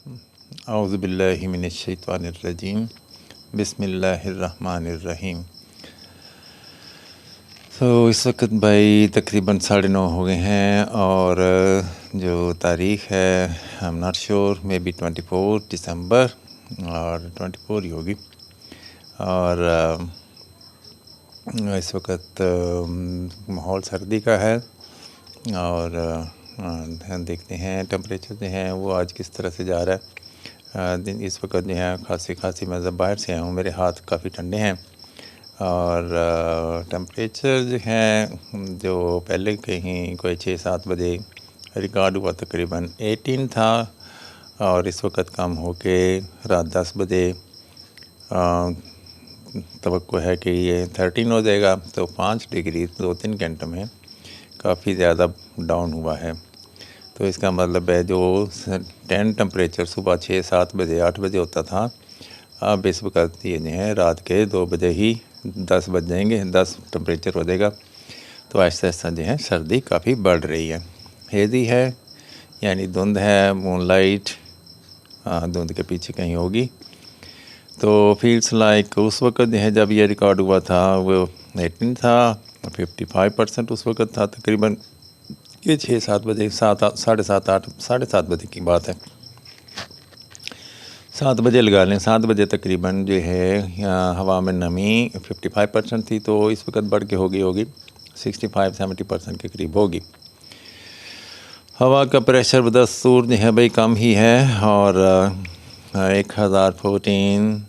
औज़ुबिल्लाहि मिनश्शैतानिर्रजीम बिस्मिल्लाहिर्रहमानिर्रहीम। तो इस वक्त भाई तकरीबन 9:30 हो गए हैं और जो तारीख़ है I am not sure, may be 24 दिसंबर और 24 ही होगी। और इस वक्त माहौल सर्दी का है और देखते हैं टेम्परेचर जो है वो आज किस तरह से जा रहा है। दिन इस वक्त जो है खासी मैं जब बाहर से आया हूँ, मेरे हाथ काफ़ी ठंडे हैं और टेम्परेचर जो है जो पहले कहीं कोई 6-7 बजे रिकॉर्ड हुआ तकरीबन 18 था और इस वक्त कम होके रात 10 बजे तवक्को है कि ये 13 हो जाएगा। तो 5 डिग्री 2-3 घंटों में काफ़ी ज़्यादा डाउन हुआ है। तो इसका मतलब है जो 10 टेम्परेचर सुबह 6-7 बजे 8 बजे होता था, अब इस वक्त ये जो है रात के 2 बजे ही 10 बज जाएंगे, 10 टेम्परेचर हो जाएगा। तो आहिस्ता आहिस्ता जो है सर्दी काफ़ी बढ़ रही है। हेज़ी है यानी धुंध है, मूनलाइट धुंध के पीछे कहीं होगी। तो फील्स लाइक उस वक्त जो है जब ये रिकॉर्ड हुआ था वो 18 था, 55% उस वक्त था तकरीबन। ये 6-7 बजे 7:30 बजे की बात है। 7 बजे लगा लें, 7 बजे तकरीबन जो है हवा में नमी 55% थी, तो इस वक्त बढ़ के होगी 65-70% के करीब होगी। हवा का प्रेशर बदस्तूर जो है भाई कम ही है और 1014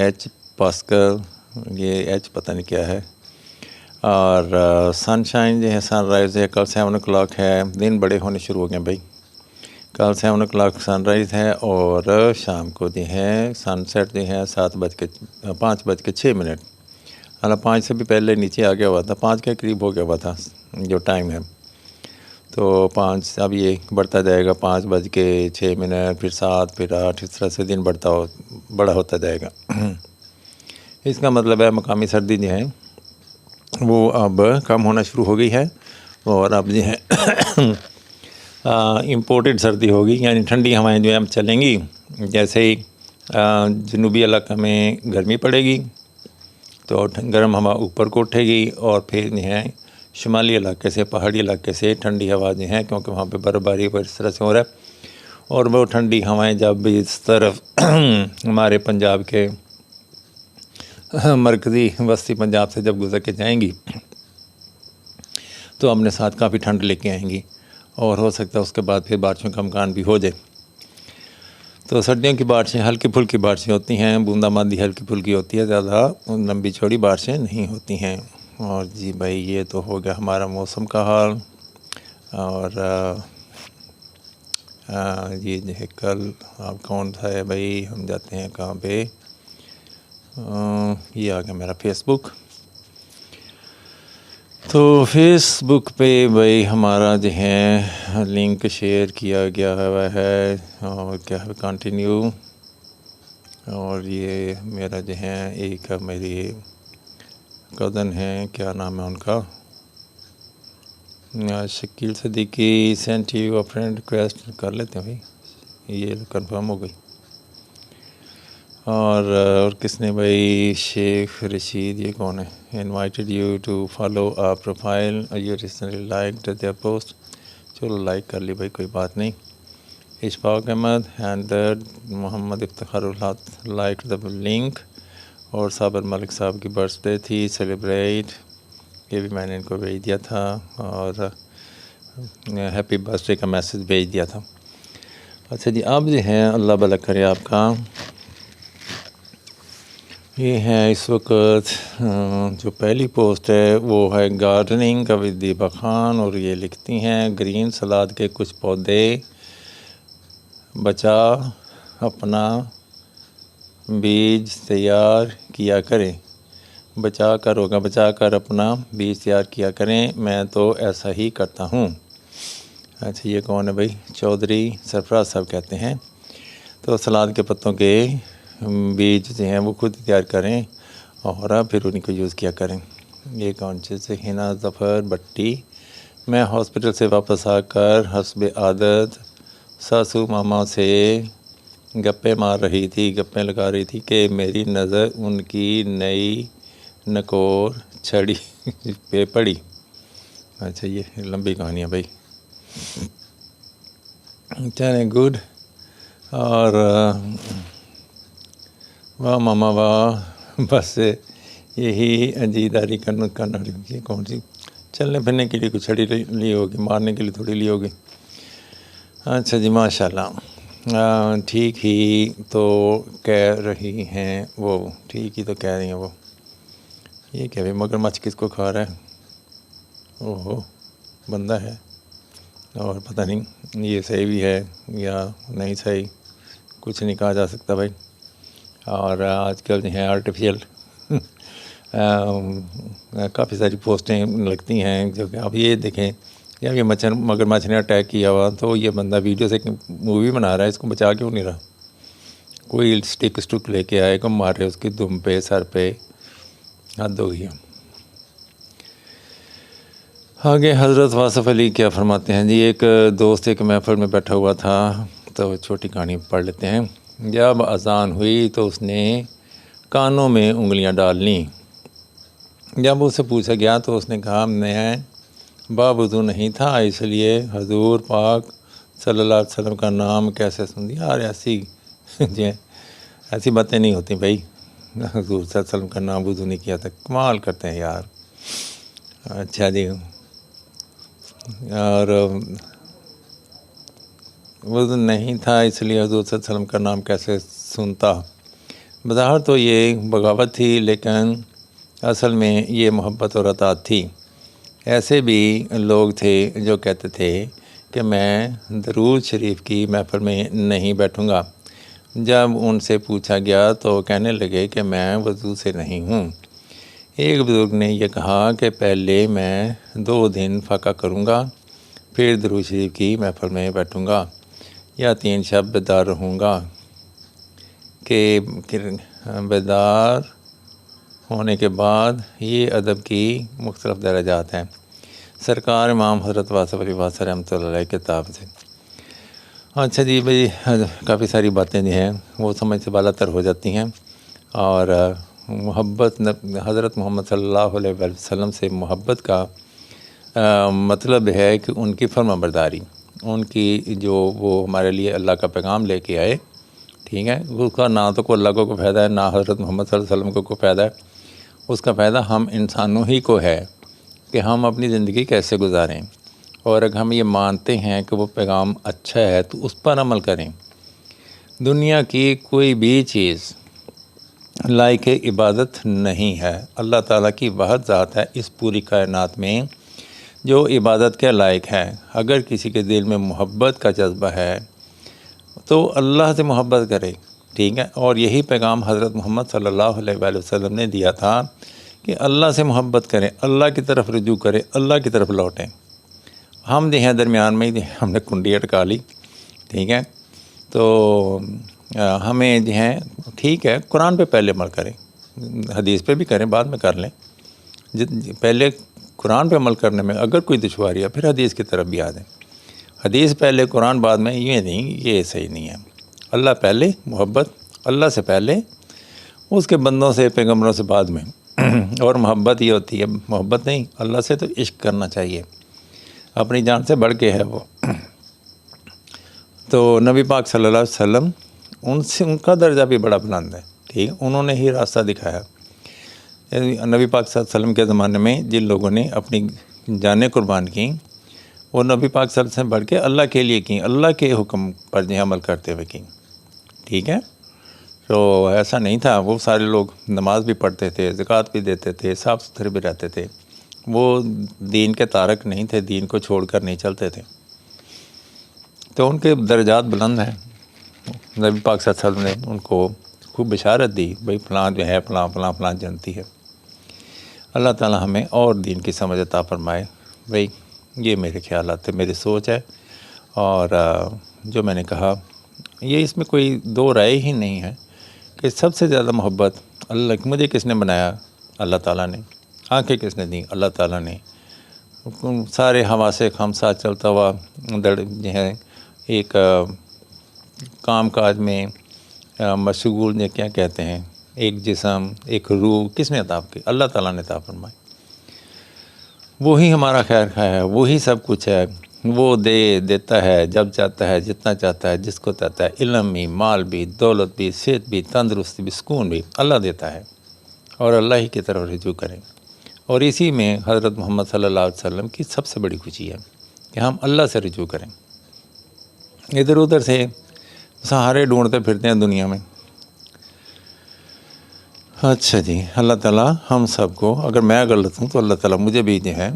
H पास्कल, ये H पता नहीं क्या है। और सनशाइन जो है सनराइज़ है कल 7 o'clock है। दिन बड़े होने शुरू हो गए भाई। कल 7 o'clock सनराइज़ है और शाम को जो है सनसेट जो है 5:06। हालांकि 5 से भी पहले नीचे आ गया हुआ था, 5 के करीब हो गया हुआ था जो टाइम है। तो 5 अब ये बढ़ता जाएगा, 5:06, फिर 7, फिर 8, इस तरह से दिन बड़ा होता जाएगा। इसका मतलब है मकामी सर्दी जो है वो अब कम होना शुरू हो गई है और अब जो है इम्पोर्टेड सर्दी होगी, यानी ठंडी हवाएं जो है अब चलेंगी। जैसे ही जनूबी इलाका में गर्मी पड़ेगी तो गर्म हवा ऊपर को उठेगी और फिर जो है शुमाली इलाके से, पहाड़ी इलाके से ठंडी हवा जो है, क्योंकि वहाँ पे बर्फ़बारी पर इस तरह से हो रहा है, और वो ठंडी हवाएं जब इस तरफ हमारे पंजाब के मरकज़ी वस्ती पंजाब से जब गुज़र के जाएंगी तो अपने साथ काफ़ी ठंड लेके आएंगी और हो सकता है उसके बाद फिर बारिशों का इम्कान भी हो जाए। तो सर्दियों की बारिशें हल्की फुल्की बारिशें होती हैं, बूंदाबांदी हल्की फुल्की होती है, ज़्यादा लंबी चौड़ी बारिशें नहीं होती हैं। और जी भाई ये तो हो गया हमारा मौसम का हाल। और ये जो है कल आप कौन सा है भाई, हम जाते हैं कहाँ पे, ये आ गया मेरा फेसबुक। तो फेसबुक पे भाई हमारा जो है लिंक शेयर किया गया हुआ है और क्या है कंटिन्यू। और ये मेरा जो है एक मेरी कज़न है, क्या नाम है उनका, Shakeel Siddiqui, sent you a friend request कर लेते हैं भाई, ये कंफर्म हो गई। और किसने भाई, शेख रशीद, ये कौन है, invited you to follow a profile, you recently liked their post. चलो लाइक कर ली भाई, कोई बात नहीं। Ishfaq Ahmed and Mohammad Iftikharul Haq like the link. और साबर मलिक साहब की बर्थडे थी, सेलिब्रेट, ये भी मैंने इनको भेज दिया था और हैप्पी बर्थडे का मैसेज भेज दिया था। अच्छा जी, अब जो है अल्लाह भला करे आपका, ये है इस वक्त जो पहली पोस्ट है वो है गार्डनिंग का विद दीपा खान, और ये लिखती हैं ग्रीन सलाद के कुछ पौधे बचा अपना बीज तैयार किया करें, बचा कर अपना बीज तैयार किया करें, मैं तो ऐसा ही करता हूँ। अच्छा ये कौन है भाई, चौधरी सरफराज साहब कहते हैं। तो सलाद के पत्तों के बीज जो हैं वो खुद तैयार करें और फिर उनको यूज़ किया करें। ये कौन चीज़ है, हिना ज़फ़र भट्टी, मैं हॉस्पिटल से वापस आकर हस्ब आदत सासू मामा से गप्पे मार रही थी, गप्पे लगा रही थी कि मेरी नज़र उनकी नई नकोर छड़ी पे पड़ी। अच्छा, ये लंबी कहानी है भाई। चले गुड। और वाह मामा वाह, बस यही अजीदारी करना ये कौन सी, चलने फिरने के लिए कुछ छड़ी ली होगी, मारने के लिए थोड़ी ली होगी। अच्छा जी, माशाल्लाह। ठीक ही तो कह रही हैं वो, ठीक ही तो कह रही हैं वो। ये क्या भाई, मगरमच्छ किसको खा रहा है? ओहो, बंदा है। और पता नहीं ये सही भी है या नहीं सही, कुछ नहीं कहा जा सकता भाई। और आजकल जो है आर्टिफिशियल काफ़ी सारी पोस्टें लगती हैं, जो कि आप ये देखें या ये मगरमच्छ ने अटैक किया हुआ, तो ये बंदा वीडियो से मूवी बना रहा है, इसको बचा क्यों नहीं रहा? कोई स्टिक लेके आए को मारे उसकी दुम पे, सर पे, हद हो गई। आगे हज़रत वासफ़ अली क्या फरमाते हैं जी। एक दोस्त एक महफ़िल में बैठा हुआ था, तो छोटी कहानी पढ़ लेते हैं। जब अज़ान हुई तो उसने कानों में उंगलियां डाल लीं। जब उससे पूछा गया तो उसने कहा मैं बावुज़ू नहीं था, इसलिए हजूर पाक सल्लल्लाहु अलैहि वसल्लम का नाम कैसे सुन दिया। यार ऐसी बातें नहीं होती भाई, हजूर सल्लल्लाहु अलैहि वसल्लम का नाम वुज़ू नहीं किया था, कमाल करते हैं यार। अच्छा जी, और वज़न नहीं था इसलिए हज़रत सल्लल्लाहु अलैहि वसल्लम का नाम कैसे सुनता। बज़ाहिर तो ये बगावत थी, लेकिन असल में ये मोहब्बत और अताअत थी। ऐसे भी लोग थे जो कहते थे कि मैं दरूद शरीफ की महफ़िल में नहीं बैठूँगा। जब उनसे पूछा गया तो कहने लगे कि मैं वज़ू से नहीं हूँ। एक बुज़ुर्ग ने यह कहा कि पहले मैं 2 दिन फ़ाका करूँगा, फिर दरूद शरीफ की महफ़िल में बैठूँगा, या 3 शब बेदार रहूँगा। कि बेदार होने के बाद ये अदब की मुख्तलिफ़ दराजात हैं। सरकार इमाम हज़रत वासफ़ अली वासा रहमतुल्लाह अलैह किताब से। अच्छा जी भाई, काफ़ी सारी बातें जो हैं वो समझ से बालातर हो जाती हैं। और मोहब्बत हज़रत मोहम्मद सल्लल्लाहु अलैहि वसल्लम से मोहब्बत का मतलब है कि उनकी फर्माबरदारी, उनकी जो वो हमारे लिए अल्लाह का पैगाम लेके आए, ठीक है, उसका ना तो कोई अल्लाह को फ़ायदा है, ना हज़रत मोहम्मद सल्लल्लाहु अलैहि वसल्लम को फ़ायदा है। उसका फ़ायदा हम इंसानों ही को है कि हम अपनी ज़िंदगी कैसे गुजारें। और अगर हम ये मानते हैं कि वो पैगाम अच्छा है तो उस पर अमल करें। दुनिया की कोई भी चीज़ लायक इबादत नहीं है। अल्लाह ताला की वहद ज़ात है इस पूरी कायनात में जो इबादत के लायक है। अगर किसी के दिल में मोहब्बत का जज्बा है तो अल्लाह से मोहब्बत करे, ठीक है। और यही पैगाम हज़रत मोहम्मद सल्लल्लाहु अलैहि वसल्लम ने दिया था कि अल्लाह से मोहब्बत करें, अल्लाह की तरफ रुजू करें, अल्लाह की तरफ लौटें। हम जो हैं दरमियान में ही हमने कुंडी अटका ली, ठीक है। तो हमें जो है, ठीक है, कुरान पे पहले अमल करें, हदीस पे भी करें, बाद में कर लें। पहले कुरान पे अमल करने में अगर कोई दुश्वारी है फिर हदीस की तरफ भी आ जाए। हदीस पहले कुरान बाद में, ये नहीं, ये सही नहीं है। अल्लाह पहले, मोहब्बत अल्लाह से पहले, उसके बंदों से, पैगम्बरों से बाद में। और मोहब्बत ये होती है, मोहब्बत नहीं, अल्लाह से तो इश्क करना चाहिए, अपनी जान से बढ़ के है वो। तो नबी पाक सल्लल्लाहु अलैहि वसल्लम, उनसे उनका दर्जा भी बड़ा बुलंद है, ठीक है। उन्होंने ही रास्ता दिखाया। नबी पाक सल्लल्लाहु अलैहि वसल्लम के ज़माने में जिन लोगों ने अपनी जानें कुर्बान की, वो नबी पाक सल्लल्लाहु अलैहि वसल्लम से बढ़ के अल्लाह के लिए की, अल्लाह के हुक्म पर जो अमल करते हुए की, ठीक है। तो ऐसा नहीं था, वो सारे लोग नमाज भी पढ़ते थे, ज़कात भी देते थे, साफ़ सुथरे भी रहते थे। वो दीन के तारक नहीं थे, दीन को छोड़कर नहीं चलते थे। तो उनके दर्जात बुलंद हैं। नबी पाक सल्लल्लाहु अलैहि वसल्लम ने उनको खूब बशारत दी, भाई फ़लाँ जो है फ़लाँ जनती है। अल्लाह ताला हमें और दीन की समझ अता फरमाए। भाई ये मेरे ख़यालात थे, मेरी सोच है। और जो मैंने कहा, ये इसमें कोई दो राय ही नहीं है कि सबसे ज़्यादा मोहब्बत अल्लाह, मुझे किसने बनाया? अल्लाह ताला ने। आँखें किसने दी? अल्लाह ताला ने। सारे हवा से हम साथ चलता हुआ जो है एक काम काज में मशगूल ने क्या कहते हैं, एक जिस्म एक रूह किसने अता की? अल्लाह ताला ने अता फरमाई। वही हमारा खैर है, वही सब कुछ है। वो देता है जब चाहता है, जितना चाहता है, जिसको चाहता है। इल्म भी, माल भी, दौलत भी, सेहत भी, तंदुरुस्ती भी, सुकून भी अल्लाह देता है और अल्लाह ही की तरफ रुजू करें। और इसी में हज़रत मोहम्मद सल्लल्लाहु अलैहि वसल्लम की सबसे बड़ी खुशी है कि हम अल्लाह से रुजू करें। इधर उधर से सहारे ढूंढते फिरते हैं दुनिया में। अच्छा जी, अल्लाह ताला हम सबको, अगर मैं गलत हूँ तो अल्लाह ताला मुझे भी जो है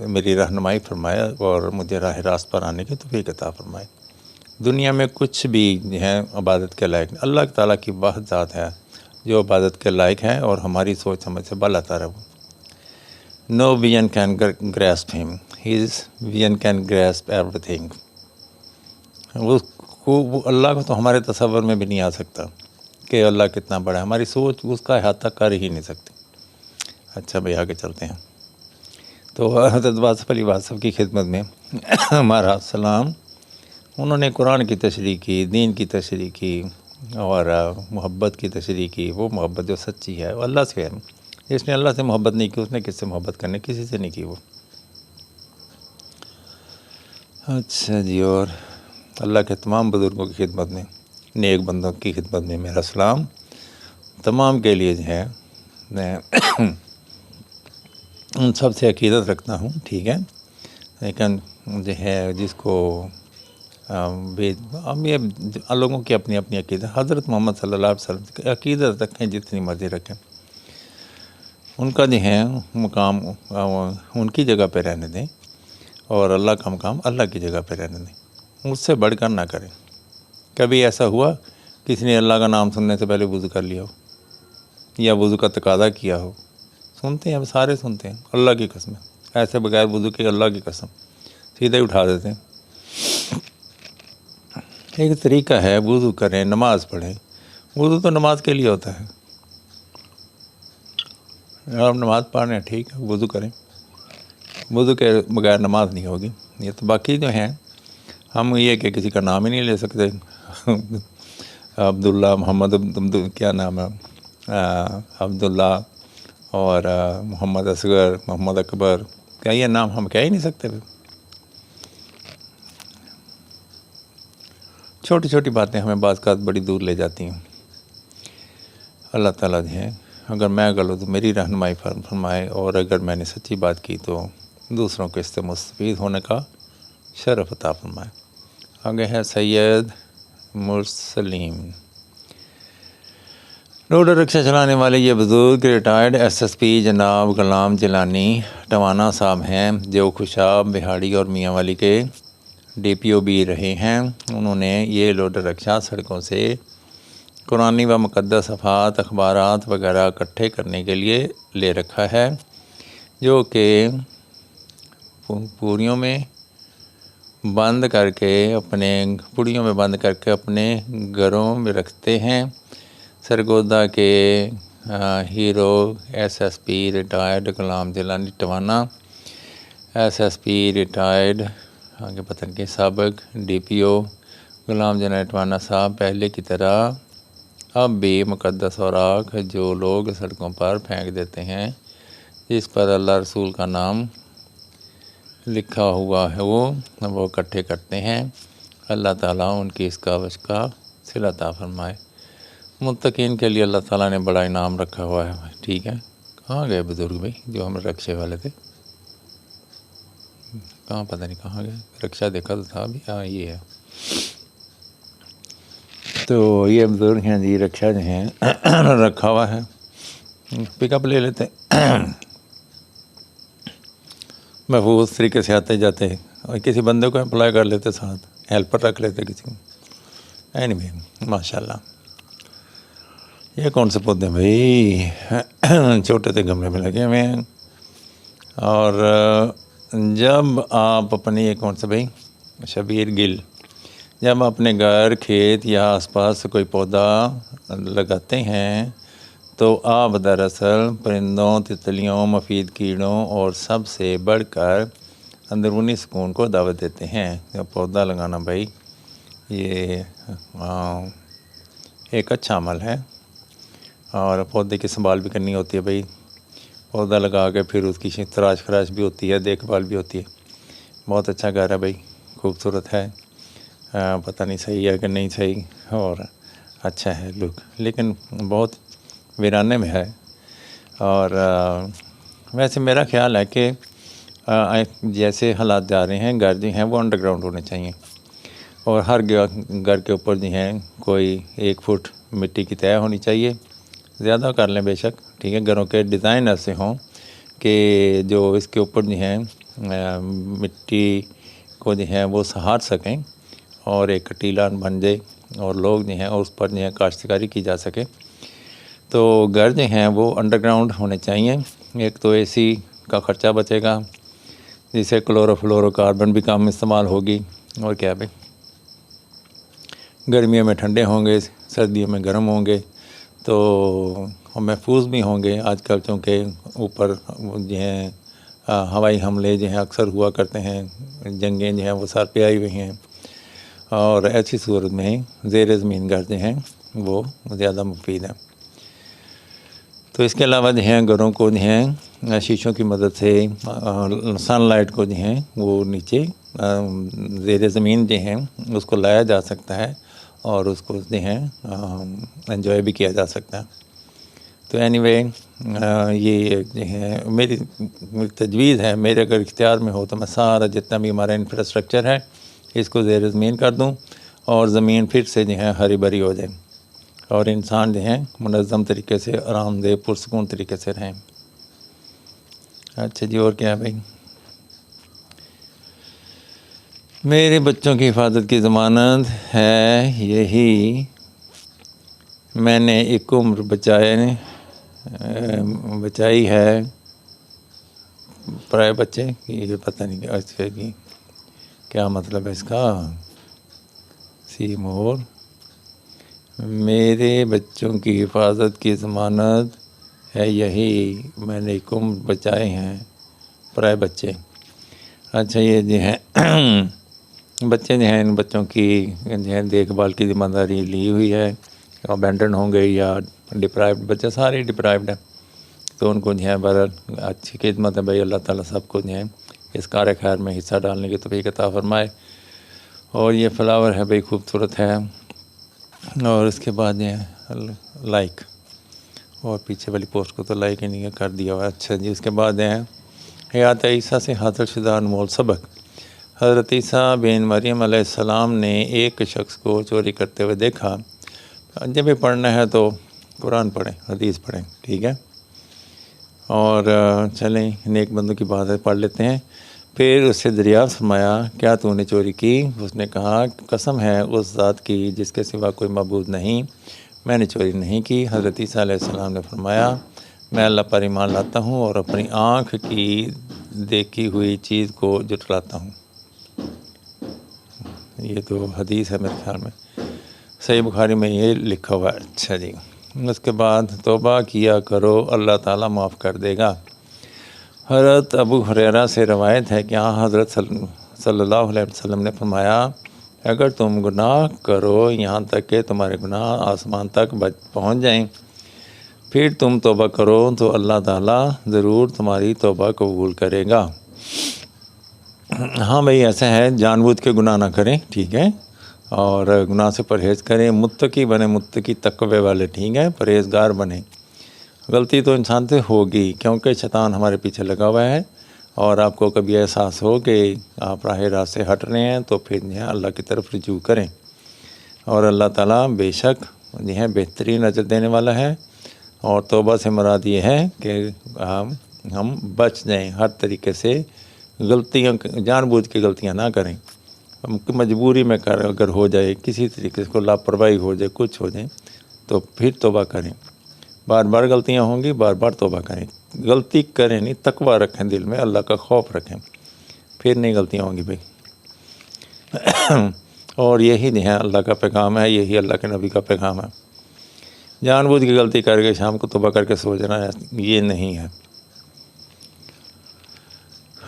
मेरी रहनुमाई फरमाए और मुझे राह रास्त पर आने की तौफीक अता फरमाए। दुनिया में कुछ भी जो है इबादत के लायक, अल्लाह ताला की वाहिद ज़ात है जो इबादत के लायक है और हमारी सोच समझ से बालातर है। वो no vision can grasp him, his vision can grasp everything. वो अल्लाह को तो हमारे तसव्वुर में भी नहीं आ सकता कि अल्लाह कितना बड़ा है। हमारी सोच उसका अहाता कर ही नहीं सकती। अच्छा भाई, आगे चलते हैं। तो हज़रत वासिफ़ अली वासिफ़ की खिदमत में हमारा सलाम। उन्होंने कुरान की तशरीह की, दीन की तशरीह की और मोहब्बत की तशरीह की। वो मोहब्बत जो सच्ची है वो अल्लाह से है। जिसने अल्लाह से मोहब्बत नहीं की उसने किससे मोहब्बत करनी? किसी से नहीं की वो। अच्छा जी, और अल्लाह के तमाम बुज़ुर्गों की खिदमत में, नेक बंदों की खिदमत में मेरा सलाम तमाम के लिए जो है। मैं उन सब से अक़ीदत रखता हूँ, ठीक है, लेकिन जो है जिसको अब ये लोगों की अपनी अपनी अक़ीदत। हज़रत मोहम्मद सल्लल्लाहु अलैहि वसल्लम की अक़ीदत रखें जितनी मर्ज़ी रखें, उनका जो है मुकाम उनकी जगह पे रहने दें और अल्लाह का मुकाम अल्लाह की जगह पे रहने दें। उससे बढ़कर ना करें। कभी ऐसा हुआ किसी ने अल्लाह का नाम सुनने से पहले वज़ू कर लिया हो या वज़ू का तकाज़ा किया हो? सुनते हैं, अब सारे सुनते हैं। अल्लाह की कसम, ऐसे बगैर वज़ू के अल्लाह की कसम सीधे उठा देते हैं। एक तरीका है, वज़ू करें, नमाज़ पढ़ें। वज़ू तो नमाज के लिए होता है। आप नमाज़ पढ़ रहे हैं, ठीक है, वज़ू करें। वज़ू के बगैर नमाज नहीं होगी। ये तो बाकी जो हैं, हम ये कि किसी का नाम ही नहीं ले सकते। अब्दुल्ला, मोहम्मद, क्या नाम है, अब्दुल्ला और मोहम्मद असगर, मोहम्मद अकबर, क्या ये नाम हम कह ही नहीं सकते? छोटी छोटी बातें हमें बाज़ का बड़ी दूर ले जाती हैं। अल्लाह ताला जो है, अगर मैं गलत तो मेरी रहनुमाई फरमाए और अगर मैंने सच्ची बात की तो दूसरों को इससे मुस्तफ़ीद होने का शरफ़ अता फरमाए। आगे है सैयद मुरसलीम। लोडर रिक्शा चलाने वाले ये बुज़ुर्ग रिटायर्ड SSP जनाब गुलाम जिलानी टवाना साहब हैं, जो खुशाब, बिहाड़ी और मियांवाली के DPO भी रहे हैं। उन्होंने ये लोडर रिक्शा सड़कों से कुरानी व मुक़द्दस अफ़ात, अखबारात वगैरह इकट्ठे करने के लिए ले रखा है, जो कि पुड़ियों में बंद करके अपने घरों में रखते हैं। सरगोदा के हीरो SSP रिटायर्ड गुलाम जिलानी टवाना, SSP रिटायर्ड आगे पता नहीं साबिक DPO गुलाम जिलानी टवाना साहब पहले की तरह अब भी मुक़द्दस औराक जो लोग सड़कों पर फेंक देते हैं, जिस पर अल्लाह रसूल का नाम लिखा हुआ है, वो इकट्ठे करते हैं। अल्लाह ताला उनकी इस काविश का सिला अता फरमाए। मुत्तकीन के लिए अल्लाह ताला ने बड़ा इनाम रखा हुआ है। ठीक है, कहाँ गए बुज़ुर्ग भाई जो हम रक्शे वाले थे? कहाँ, पता नहीं कहाँ गए। रक्षा देखा तो था अभी। हाँ, ये है। तो ये बुज़ुर्ग हैं जी, रक्षा जो हैं रखा हुआ है, पिकअप ले लेते महफूज तरीके से आते जाते और किसी बंदे को एम्प्लॉय कर लेते, साथ हेल्पर रख लेते किसी को। एनीवे, माशाल्लाह। ये कौन से पौधे भाई? छोटे से गमले में लगे हुए हैं। और जब आप अपने, ये कौन सा भाई? शबीर गिल, जब अपने घर, खेत या आसपास कोई पौधा लगाते हैं तो आप दरअसल परिंदों, तितलियों, मुफीद कीड़ों और सबसे बढ़कर अंदरूनी सुकून को दावत देते हैं। जब पौधा लगाना भाई ये एक अच्छा अमल है। और पौधे की संभाल भी करनी होती है भाई, पौधा लगा के फिर उसकी तराश खराश भी होती है, देखभाल भी होती है। बहुत अच्छा घर है भाई, खूबसूरत है। पता नहीं सही है कि नहीं सही, और अच्छा है लुक, लेकिन बहुत वीराने में है। और वैसे मेरा ख्याल है कि जैसे हालात जा रहे हैं, घर जो हैं वो अंडरग्राउंड होने चाहिए। और हर घर के ऊपर जो हैं कोई 1 फुट मिट्टी की तह होनी चाहिए। ज़्यादा कर लें बेशक, ठीक है। घरों के डिज़ाइन ऐसे हों कि जो इसके ऊपर जो हैं मिट्टी को जो है वो सहार सकें और एक टीला बन जाए और लोग जो हैं उस पर जो है काश्तकारी की जा सके। तो घर जो हैं वो अंडरग्राउंड होने चाहिए। एक तो एसी का ख़र्चा बचेगा, जिससे क्लोरोफ्लोरोकार्बन भी कम इस्तेमाल होगी। और क्या भाई, गर्मियों में ठंडे होंगे, सर्दियों में गर्म होंगे, तो महफूज भी होंगे। आजकल चूँकि ऊपर जो हैं हवाई हमले जो हैं अक्सर हुआ करते हैं, जंगें जो हैं वो सर पे आई हुई हैं, और ऐसी सूरत में ज़ेर ज़मीन घर जो हैं वो ज़्यादा मुफीद है। तो इसके अलावा जो हैं घरों को जो हैं शीशों की मदद से सनलाइट को जो हैं वो नीचे ज़ेर ज़मीन जो हैं उसको लाया जा सकता है और उसको जो हैं एंजॉय भी किया जा सकता है। तो एनीवे ये जो है मेरी तजवीज़ है, मेरे अगर इख्तियार में हो तो मैं सारा जितना भी हमारा इंफ्रास्ट्रक्चर है इसको ज़ेर ज़मीन कर दूँ और ज़मीन फिर से जो है हरी भरी हो जाए और इंसान जो हैं मुनज़्ज़म तरीके से, आरामदेह, पुरसकून तरीके से रहें। अच्छा जी, और क्या है भाई? मेरे बच्चों की हिफाजत की ज़मानत है यही, मैंने एक उम्र बचाई है पराए बच्चे की। ये पता नहीं अच्छा कि क्या मतलब है इसका। सी मोर, मेरे बच्चों की हिफाजत की ज़मानत है यही, मैंने एक उम्र बचाए हैं पराए बच्चे। अच्छा, ये जो हैं बच्चे जो हैं, इन बच्चों की जो है देखभाल की ज़िम्मेदारी ली हुई है। अबैंडन होंगे या डिप्राइव्ड, बच्चे सारे डिप्राइव्ड हैं, तो उनको जो है बहरहाल अच्छी खिदमत है भाई। अल्लाह ताला सबको जो है इस कार खैर में हिस्सा डालने की तौफीक अता फरमाए। और ये फ्लावर है भाई, खूबसूरत है। और उसके बाद ये लाइक, और पीछे वाली पोस्ट को तो लाइक ही नहीं कर दिया हुआ। अच्छा जी, उसके बाद है हयात ईसा से हासिल शुदा अनमोल सबक। हज़रत ईसा बिन मरियम अलैहिस्सलाम ने एक शख्स को चोरी करते हुए देखा। जब भी पढ़ना है तो कुरान पढ़ें, हदीस पढ़ें, ठीक है। और चलें नेक बंदों की बात पढ़ लेते हैं। फिर उससे दरियाफ़्त फरमाया, क्या तूने चोरी की? उसने कहा, कसम है उस ज़ात की जिसके सिवा कोई मबूद नहीं, मैंने चोरी नहीं की। हज़रत ईसा अलैहिस्सलाम ने फरमाया, मैं अल्लाह पर ईमान लाता हूँ और अपनी आँख की देखी हुई चीज़ को जुटलाता हूँ। ये तो हदीस है मेरे ख्याल में, सही बुखारी में ये लिखा हुआ है। अच्छा जी, उसके बाद तौबा किया करो, अल्लाह ताला माफ़ कर देगा। हज़रत अबू हुरैरा से रवायत है कि हाँ हज़रत सल्लल्लाहु अलैहि वसल्लम ने फरमाया, अगर तुम गुनाह करो यहाँ तक कि तुम्हारे गुनाह आसमान तक पहुँच जाएं, फिर तुम तौबा करो तो अल्लाह ताला ज़रूर तुम्हारी तौबा कबूल करेगा। हाँ भाई, ऐसा है, जानबूझ के गुनाह ना करें, ठीक है, और गुनाह से परहेज़ करें। मुत्तकी बने, मुत्तकी तक़वे वाले, ठीक है, परहेज़गार बने। गलती तो इंसान से होगी क्योंकि शैतान हमारे पीछे लगा हुआ है। और आपको कभी एहसास हो कि आप राह रास्त से हट रहे हैं तो फिर जो है अल्लाह की तरफ रुजू करें। और अल्लाह ताला बेशक जो है बेहतरीन अजर देने वाला है। और तौबा से मुराद ये है कि हम बच जाएं हर तरीके से, गलतियाँ जानबूझ के गलतियाँ ना करें। मजबूरी में कर अगर हो जाए, किसी तरीके से कोई लापरवाही हो जाए, कुछ हो जाए, तो फिर तौबा करें। बार बार गलतियाँ होंगी, बार बार तौबा करें। गलती करें नहीं, तकवा रखें दिल में, अल्लाह का खौफ रखें, फिर नहीं गलतियाँ होंगी भाई। और यही जो है अल्लाह का पैगाम है, यही अल्लाह के नबी का पैगाम है। जानबूझ के गलती करके शाम को तौबा करके सो जाना, ये नहीं है।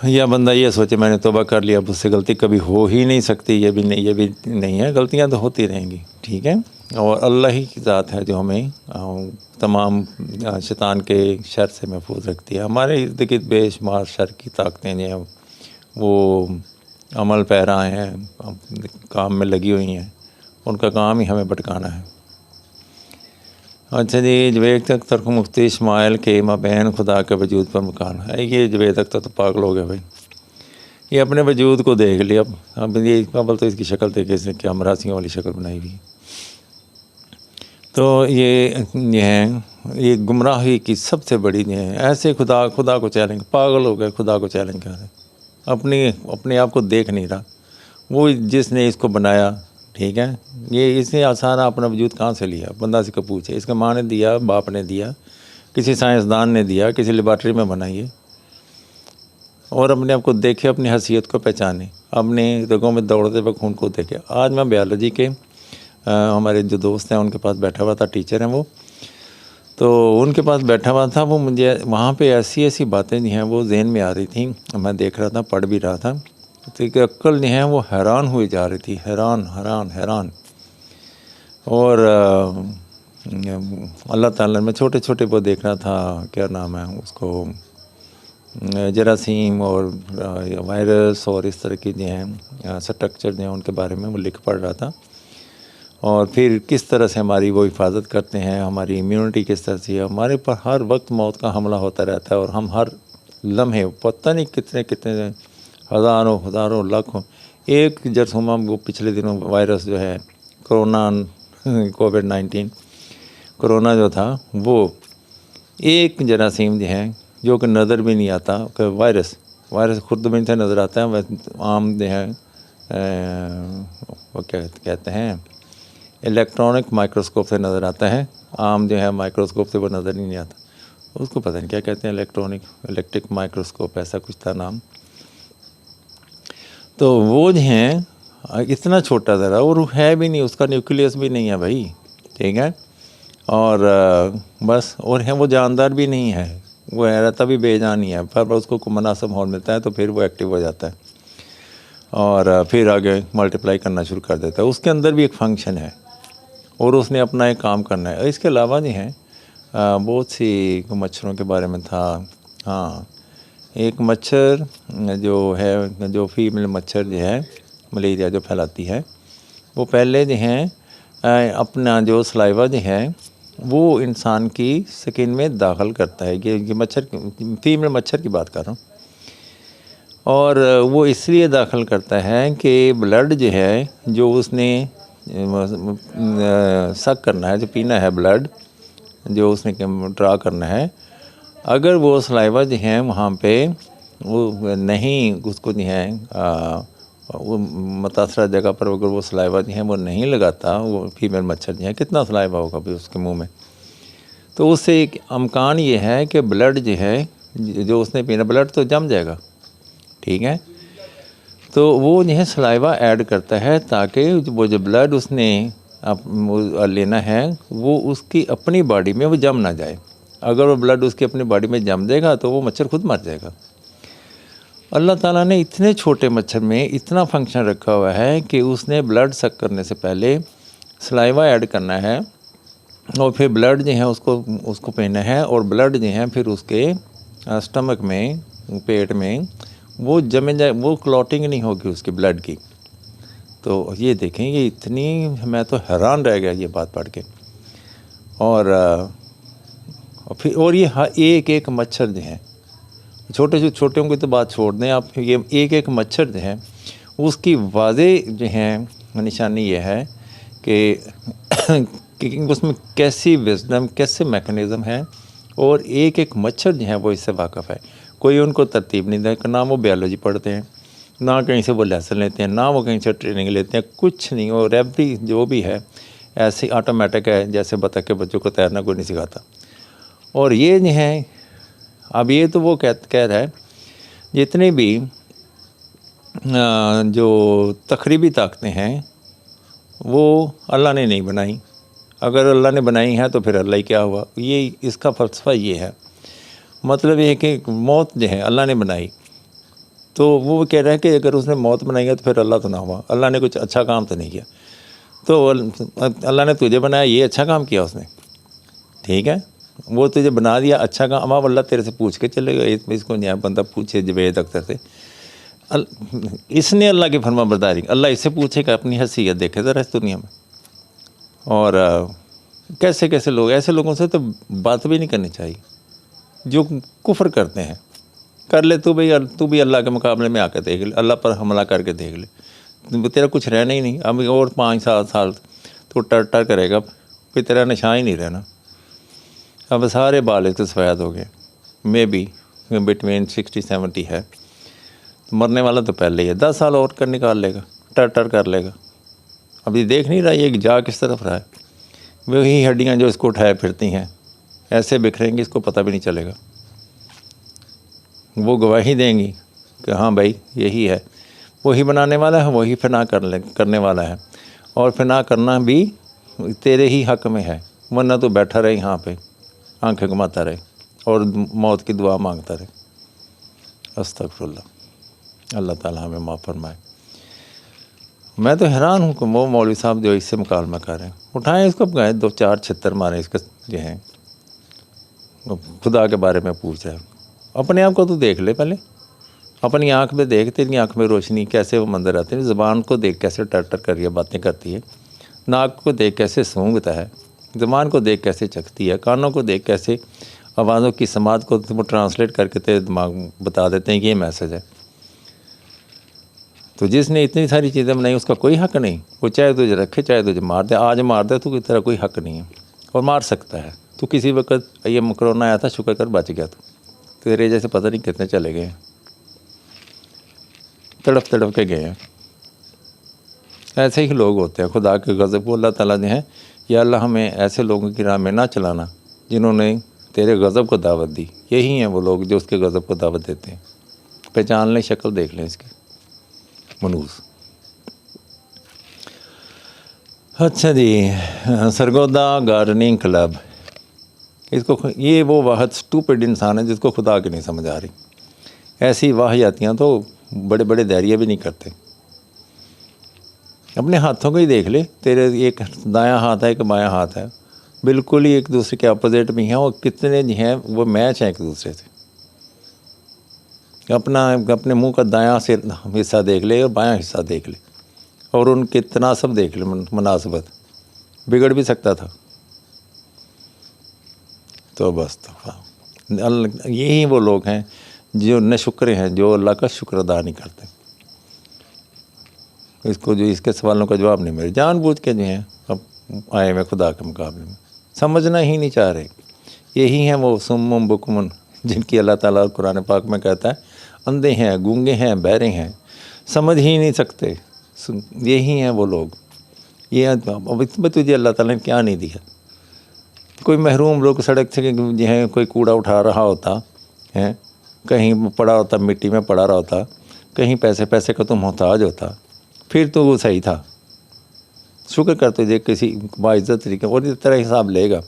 या बंदा ये सोचे मैंने तौबा कर लिया, अब उससे गलती कभी हो ही नहीं सकती, ये भी नहीं है, गलतियां तो होती रहेंगी, ठीक है। और अल्लाह ही की ज़ात है जो हमें तमाम शैतान के शर से महफूज रखती है। हमारे इर्द गिर्द बेशुमार शर की ताकतें जो हैं वो अमल पैरा हैं, काम में लगी हुई हैं, उनका काम ही हमें भटकाना है। अच्छा जी, जवेद अख्तर को मुफ्ती इस्माइल के माबैन खुदा के वजूद पर मकान है। ये जवेद अख्तर तो पागल हो गया भाई, ये अपने वजूद को देख लिया। अब ये कबल तो इसकी शक्ल देखे, इसने क्या मरासियों वाली शक्ल बनाई हुई। तो ये है, ये गुमराही की सबसे बड़ी जो है, ऐसे खुदा को चैलेंज, पागल हो गए, खुदा को चैलेंज कर रहे, अपने आप को देख नहीं रहा। वो जिसने इसको बनाया, ठीक है, ये इसने आसान अपना वजूद कहाँ से लिया, बंदा से कब पूछे। इसका माँ ने दिया, बाप ने दिया, किसी साइंसदान ने दिया, किसी लेबॉर्ट्री में बनाइए, और अपने आप को देखे, अपनी हैसियत को पहचाने, अपने रगों में दौड़ते हुए खून को देखे। आज मैं बायोलॉजी के हमारे जो दोस्त हैं उनके पास बैठा हुआ था, टीचर हैं वो, तो उनके पास बैठा हुआ था। वो मुझे वहाँ पे ऐसी बातें जो हैं वो जहन में आ रही थी, मैं देख रहा था, पढ़ भी रहा था, तो कि अक्ल जो है वो हैरान हुई जा रही थी, हैरान। और अल्लाह ताला में छोटे वो देख रहा था, क्या नाम है उसको, जरासीम और वायरस और इस तरह की जो हैं स्ट्रक्चर जो हैं उनके बारे में वो लिख पढ़ रहा था। और फिर किस तरह से हमारी वो हिफाजत करते हैं, हमारी इम्यूनिटी किस तरह से, हमारे पर हर वक्त मौत का हमला होता रहता है, और हम हर लम्हे पता नहीं कितने हज़ारों लाखों, एक जरसूमा वो पिछले दिनों वायरस जो है कोरोना कोविड-19 कोरोना जो था, वो एक जरासीम जो है जो कि नज़र भी नहीं आता, कि वायरस खुद भी नहीं नज़र आता है, वह आम जो है वो क्या कहते हैं, इलेक्ट्रॉनिक माइक्रोस्कोप से नज़र आता है, आम जो है माइक्रोस्कोप से वो नज़र ही नहीं आता, उसको पता नहीं क्या कहते हैं, इलेक्ट्रिक माइक्रोस्कोप ऐसा कुछ था नाम। तो वो जो हैं इतना छोटा ज़रा, और है भी नहीं, उसका न्यूक्लियस भी नहीं है भाई, ठीक है, और बस, और है वो जानदार भी नहीं है, वो रहता भी बेजान ही है, पर उसको मुनासिब माहौल मिलता है तो फिर वो एक्टिव हो जाता है, और फिर आगे मल्टीप्लाई करना शुरू कर देता है। उसके अंदर भी एक फंक्शन है, और उसने अपना एक काम करना है। इसके अलावा जो है बहुत सी मच्छरों के बारे में था। हाँ, एक मच्छर जो है, जो फीमेल मच्छर जो है मलेरिया जो फैलाती है, वो पहले जो है अपना जो सलाइवा जो है वो इंसान की स्किन में दाखिल करता है। ये मच्छर, फीमेल मच्छर की बात कर रहा हूँ, और वो इसलिए दाखिल करता है कि ब्लड जो है जो उसने सक करना है, जो पीना है ब्लड, जो उसने ड्रा करना है, अगर वो सलाइवा जो है वहाँ पे वो नहीं, उसको जो है वो मुतासरा जगह पर अगर वो सलाइवा जो है वो नहीं लगाता, वो फीमेल मच्छर जो है, कितना सलाइवा होगा भी उसके मुंह में, तो उससे एक अमकान ये है कि ब्लड जो है जो उसने पीना, ब्लड तो जम जाएगा, ठीक है, तो वो जो है सलाइवा ऐड करता है ताकि वो जो ब्लड उसने लेना है वो उसकी अपनी बॉडी में वो जम ना जाए। अगर वो ब्लड उसकी अपनी बॉडी में जम जाएगा तो वो मच्छर खुद मर जाएगा। अल्लाह ताला ने इतने छोटे मच्छर में इतना फंक्शन रखा हुआ है कि उसने ब्लड सक करने से पहले सलाइवा ऐड करना है, और फिर ब्लड जो है उसको पीना है, और ब्लड जो है फिर उसके स्टमक में, पेट में वो जमे जाए, वो क्लॉटिंग नहीं होगी उसकी ब्लड की। तो ये देखें, ये इतनी, मैं तो हैरान रह गया ये बात पढ़ के। और फिर और ये एक मच्छर जो है, छोटों की तो बात छोड़ दें आप, ये एक मच्छर जो है उसकी वाज़े जो है निशानी ये है कि उसमें कैसी विज़डम, कैसे मैकेनिज़्म है, और एक मच्छर जो है वो इससे वाक़फ़ है। कोई उनको तरतीब नहीं देता, ना वो बायोलॉजी पढ़ते हैं, ना कहीं से वो लेसन लेते हैं, ना वो कहीं से ट्रेनिंग लेते हैं, कुछ नहीं। और एवरी जो भी है ऐसे ऑटोमेटिक है, जैसे बतख के बच्चों को तैरना कोई नहीं सिखाता। और ये जो है, अब ये तो वो कह रहा है, जितने भी जो तकरीबी ताकतें हैं वो अल्लाह ने नहीं बनाई। अगर अल्लाह ने बनाई है तो फिर अल्लाह ही क्या हुआ, ये इसका फ़लसफ़ा ये है। मतलब ये है कि मौत जो है अल्लाह ने बनाई, तो वो कह रहा है कि अगर उसने मौत बनाई है तो फिर अल्लाह तो ना हुआ, अल्लाह ने कुछ अच्छा काम तो नहीं किया। तो अल्लाह ने तुझे बनाया, ये अच्छा काम किया उसने, ठीक है, वो तुझे बना दिया, अच्छा काम। अब अल्लाह तेरे से पूछ के चलेगा, इसको न्याय बंदा पूछे जवेद अख्तर से, इसने अल्लाह की फरमाबरदारी, अल्लाह इससे पूछेगा, अपनी हैसियत देखे ज़रा इस दुनिया में। और कैसे कैसे लोग, ऐसे लोगों से तो बात भी नहीं करनी चाहिए जो कुफ्र करते हैं। कर ले तू भाई, तू भी अल्लाह के मुकाबले में आकर देख ले, अल्लाह पर हमला करके देख ले, तेरा कुछ रहना ही नहीं। अब और 5-7 साल तो टर करेगा, फिर तेरा निशान ही नहीं रहना। अब सारे बाल तो सफ़ेद हो गए, मे बी बिटवीन 60-70 है, तो मरने वाला तो पहले ही है, 10 साल और कर निकाल लेगा, टर कर लेगा। अभी देख नहीं रहा ये जा किस तरफ रहा है, वही हड्डियाँ जो इसको उठाए फिरती हैं, ऐसे बिखरेंगी इसको पता भी नहीं चलेगा। वो गवाही देंगी कि हाँ भाई यही है, वही बनाने वाला है, वही फना करने वाला है, और फना करना भी तेरे ही हक़ में है, वरना तो बैठा रहे यहाँ पे आंखें घुमाता रहे और मौत की दुआ मांगता रहे। अस्तगफिरुल्लाह, अल्लाह ताला हमें माफ़ फरमाए। मैं तो हैरान हूँ कि वो मौलवी साहब जो इससे मुकालमा कर रहे हैं, उठाएं इसको, गए 2-4 छितर मारें इसका, जो हैं खुदा के बारे में पूछ रहे हैं। अपने आप को तो देख ले पहले, अपनी आँख में देख, तेरी आँख में रोशनी कैसे वो मंजर आते हैं, ज़बान को देख कैसे टर कर रही बातें करती है, नाक को देख कैसे सूंघता है, ज़बान को देख कैसे चखती है, कानों को देख कैसे आवाज़ों की समात को वो ट्रांसलेट करके तेरे दिमाग बता देते हैं कि ये मैसेज है। तो जिसने इतनी सारी चीज़ें बनाई उसका कोई हक़ नहीं, वो चाहे तुझे रखे चाहे तुझे मार दे, आज मार दे तो तेरा कोई हक़ नहीं है, और मार सकता है। तो किसी वक्त ये कोरोना आया था, शुक्र कर बच गया, तो तेरे जैसे पता नहीं कितने चले गए, तड़प के गए हैं। ऐसे ही लोग होते हैं, खुदा के गज़ब को अल्लाह ताला ने है, या अल्लाह हमें ऐसे लोगों की राह में ना चलाना जिन्होंने तेरे गज़ब को दावत दी। यही हैं वो लोग जो उसके गज़ब को दावत देते हैं। पहचान लें, शक्ल देख लें इसकी, मनूस। अच्छा जी, सरगोदा गार्डनिंग क्लब, इसको, ये वो वाहद स्टूपिड इंसान है जिसको खुदा की नहीं समझ आ रही। ऐसी वाहियातियाँ तो बड़े बड़े दायरिया भी नहीं करते। अपने हाथों को ही देख ले, तेरे एक दायां हाथ है, एक बायां हाथ है, बिल्कुल ही एक दूसरे के अपोजिट भी हैं, और कितने जो हैं वो मैच हैं एक दूसरे से। अपने मुंह का दायां से हिस्सा देख ले और बायां हिस्सा देख ले, और उनके तनासब देख ले, मुनासबत, बिगड़ भी सकता था। तो बस तो यही वो लोग हैं जो नाशुक्र हैं, जो अल्लाह का शुक्र अदा नहीं करते। इसको जो इसके सवालों का जवाब नहीं मिले, जानबूझ के जो हैं अब आए हुए खुदा के मुकाबले में, समझना ही नहीं चाह रहे। यही हैं वो सुम्मुम बुकुमुन, जिनकी अल्लाह ताला कुरान पाक में कहता है अंधे हैं, गूंगे हैं, बहरे हैं, समझ ही नहीं सकते। यही हैं वो लोग। ये अब इसमें तुझे अल्लाह ताला ने क्या नहीं दिया। कोई महरूम लोग सड़क से जो है कोई कूड़ा उठा रहा होता है, कहीं पड़ा होता, मिट्टी में पड़ा रहा होता, कहीं पैसे का तो मोहताज होता, फिर तो वो सही था। शुक्र कर तुझे किसी बाइज़्ज़त तरीके, और इस तरह हिसाब लेगा।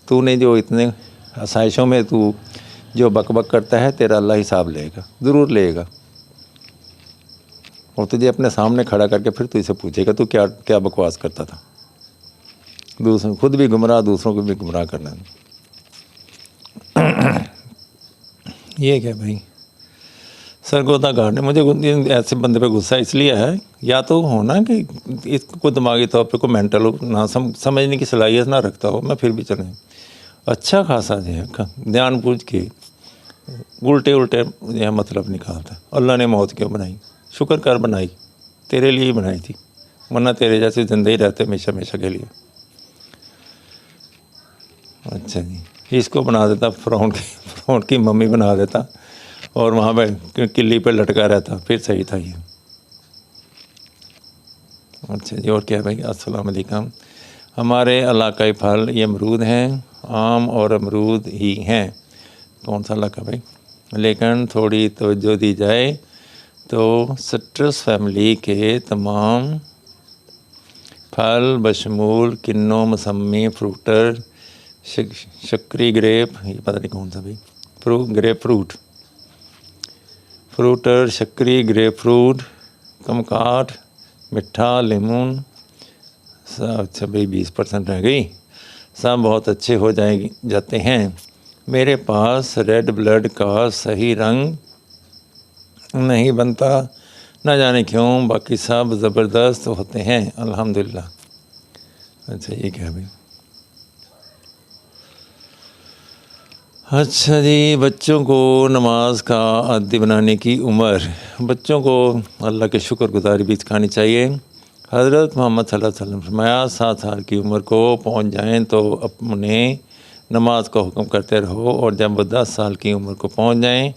तूने जो इतने आसाइशों में तू जो बकबक करता है, तेरा अल्लाह हिसाब लेगा, ज़रूर लेगा। और तुझे अपने सामने खड़ा करके फिर तुझसे पूछेगा तू क्या क्या बकवास करता था। दूसरों खुद भी गुमराह, दूसरों को भी गुमराह करना। ये क्या भाई, सरगोदा गार्ड ने मुझे ऐसे बंदे पे गुस्सा इसलिए है, या तो होना कि इसको दिमागी तौर पे कोई मेंटल ना समझने की सलाहियत ना रखता हो, मैं फिर भी चले अच्छा खासा जो है ध्यान पूछ के उल्टे यह मतलब निकालता। अल्लाह ने मौत क्यों बनाई, शुक्र कर बनाई, तेरे लिए ही बनाई थी, वरना तेरे जैसे जिंदे ही रहते हमेशा के लिए। अच्छा जी, इसको बना देता फ़िरौन की मम्मी बना देता, और वहाँ पे किले पे लटका रहता, फिर सही था ये। अच्छा जी, और क्या भाई, अस्सलाम वालेकुम। हमारे इलाकाई फल ये अमरूद हैं, आम और अमरूद ही हैं। कौन सा इलाका भाई, लेकिन थोड़ी तवज्जो दी जाए तो सिट्रस फैमिली के तमाम फल बशमूल किन्नो, मौसमी, फ्रूटर, शक्करी ग्रेप, ये पता नहीं कौन सा भाई, ग्रेप फ्रूट, फ्रूटर, शक्करी, ग्रेप फ्रूट, कमकाठ, मिठा, लेमन। अच्छा भाई 20% रह गई। सब बहुत अच्छे हो जाते हैं। मेरे पास रेड ब्लड का सही रंग नहीं बनता, ना जाने क्यों, बाकी सब ज़बरदस्त होते हैं अल्हम्दुलिल्लाह। अच्छा ये क्या भाई? अच्छा जी, बच्चों को नमाज का आदी बनाने की उम्र। बच्चों को अल्लाह के शुक्रगुजारी भी सिखानी चाहिए। हज़रत मोहम्मद सल्लल्लाहु अलैहि वसल्लम फरमाया 7 साल की उम्र को पहुंच जाएं तो अपने नमाज का हुक्म करते रहो, और जब वो 10 साल की उम्र को पहुंच जाएं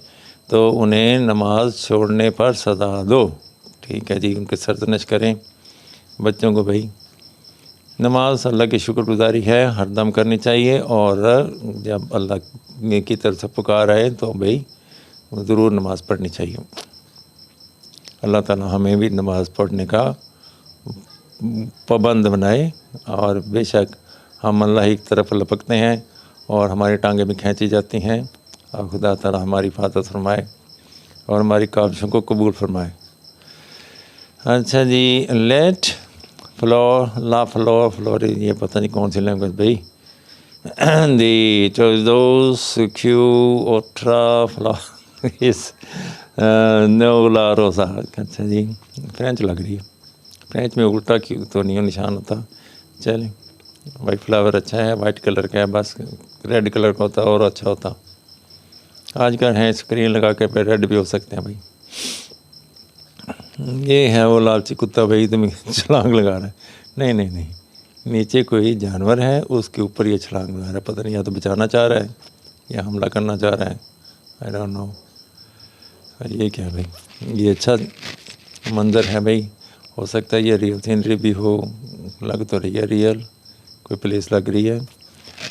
तो उन्हें नमाज छोड़ने पर सज़ा दो। ठीक है जी, उनके सरजनश करें बच्चों को। भाई नमाज अल्लाह की शुक्रगुजारी है, हरदम करनी चाहिए, और जब अल्लाह की तरफ से पुकार आए तो भाई ज़रूर नमाज़ पढ़नी चाहिए। अल्लाह ताला हमें भी नमाज़ पढ़ने का पाबंद बनाए, और बेशक हम अल्लाह ही की तरफ लपकते हैं और हमारी टांगें भी खींची जाती हैं, और खुदा ताला हमारी हिफाजत फरमाए और हमारी काविशों को कबूल फरमाए। अच्छा जी, लेट फ्लोर ला फ्लोर फ्लोर, ये पता नहीं कौन सी लैंग्वेज भाई। दी दोस क्यू ओट्रा फ्लोर इस नो ला रोसा। अच्छा जी, फ्रेंच लग रही है। फ्रेंच में उल्टा क्यों तो नहीं निशान होता। चलें, वाइट फ्लावर अच्छा है, वाइट कलर का है, बस रेड कलर का होता और अच्छा होता। आजकल है स्क्रीन लगा के पे रेड भी हो सकते हैं भाई। ये है वो लालची कुत्ता भाई, तुम छलांग लगा रहा है। नहीं नहीं नहीं, नीचे कोई जानवर है, उसके ऊपर ये छलांग लगा रहा है। पता नहीं या तो बचाना चाह रहा है या हमला करना चाह रहा है, आई डोंट नो। ये क्या है भाई? ये अच्छा मंज़र है भाई, हो सकता है ये रियल सीनरी भी हो, लग तो रही है रियल, कोई प्लेस लग रही है,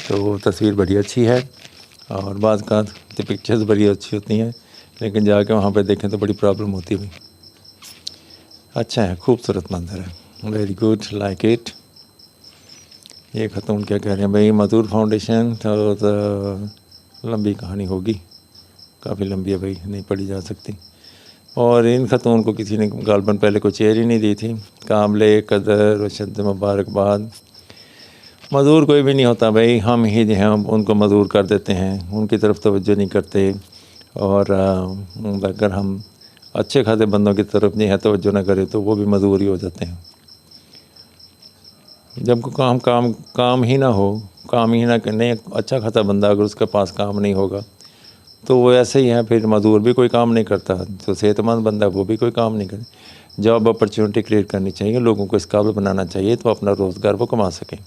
तो तस्वीर बड़ी अच्छी है। और बाज़ का तो पिक्चर्स बड़ी अच्छी होती हैं, लेकिन जाके वहाँ पे देखें तो बड़ी प्रॉब्लम होती है भाई। अच्छा है, खूबसूरत मंज़र है, वेरी गुड, लाइक इट। ये ख़तून क्या कह रहे हैं भाई? मज़दूर फाउंडेशन तो लंबी कहानी होगी, काफ़ी लंबी है भाई, नहीं पढ़ी जा सकती। और इन ख़तून को किसी ने गालबन पहले कोई चेयर ही नहीं दी थी। काबिल कदर व शद्द मुबारकबाद। मज़दूर कोई भी नहीं होता भाई, हम ही जो हैं उनको मज़दूर कर देते हैं, उनकी तरफ तवज्जो नहीं करते। और अगर हम अच्छे खासे बंदों की तरफ नहीं है तवज्जो ना करें तो वो भी मज़दूर ही हो जाते हैं। जब को काम ही ना हो, काम ही ना करने, अच्छा खासा बंदा अगर उसके पास काम नहीं होगा तो वो ऐसे ही है, फिर मज़दूर भी कोई काम नहीं करता। तो सेहतमंद बंदा वो भी कोई काम नहीं करे। जॉब अपॉर्चुनिटी क्रिएट करनी चाहिए, लोगों को इस काबिल बनाना चाहिए तो अपना रोज़गार वो कमा सकें।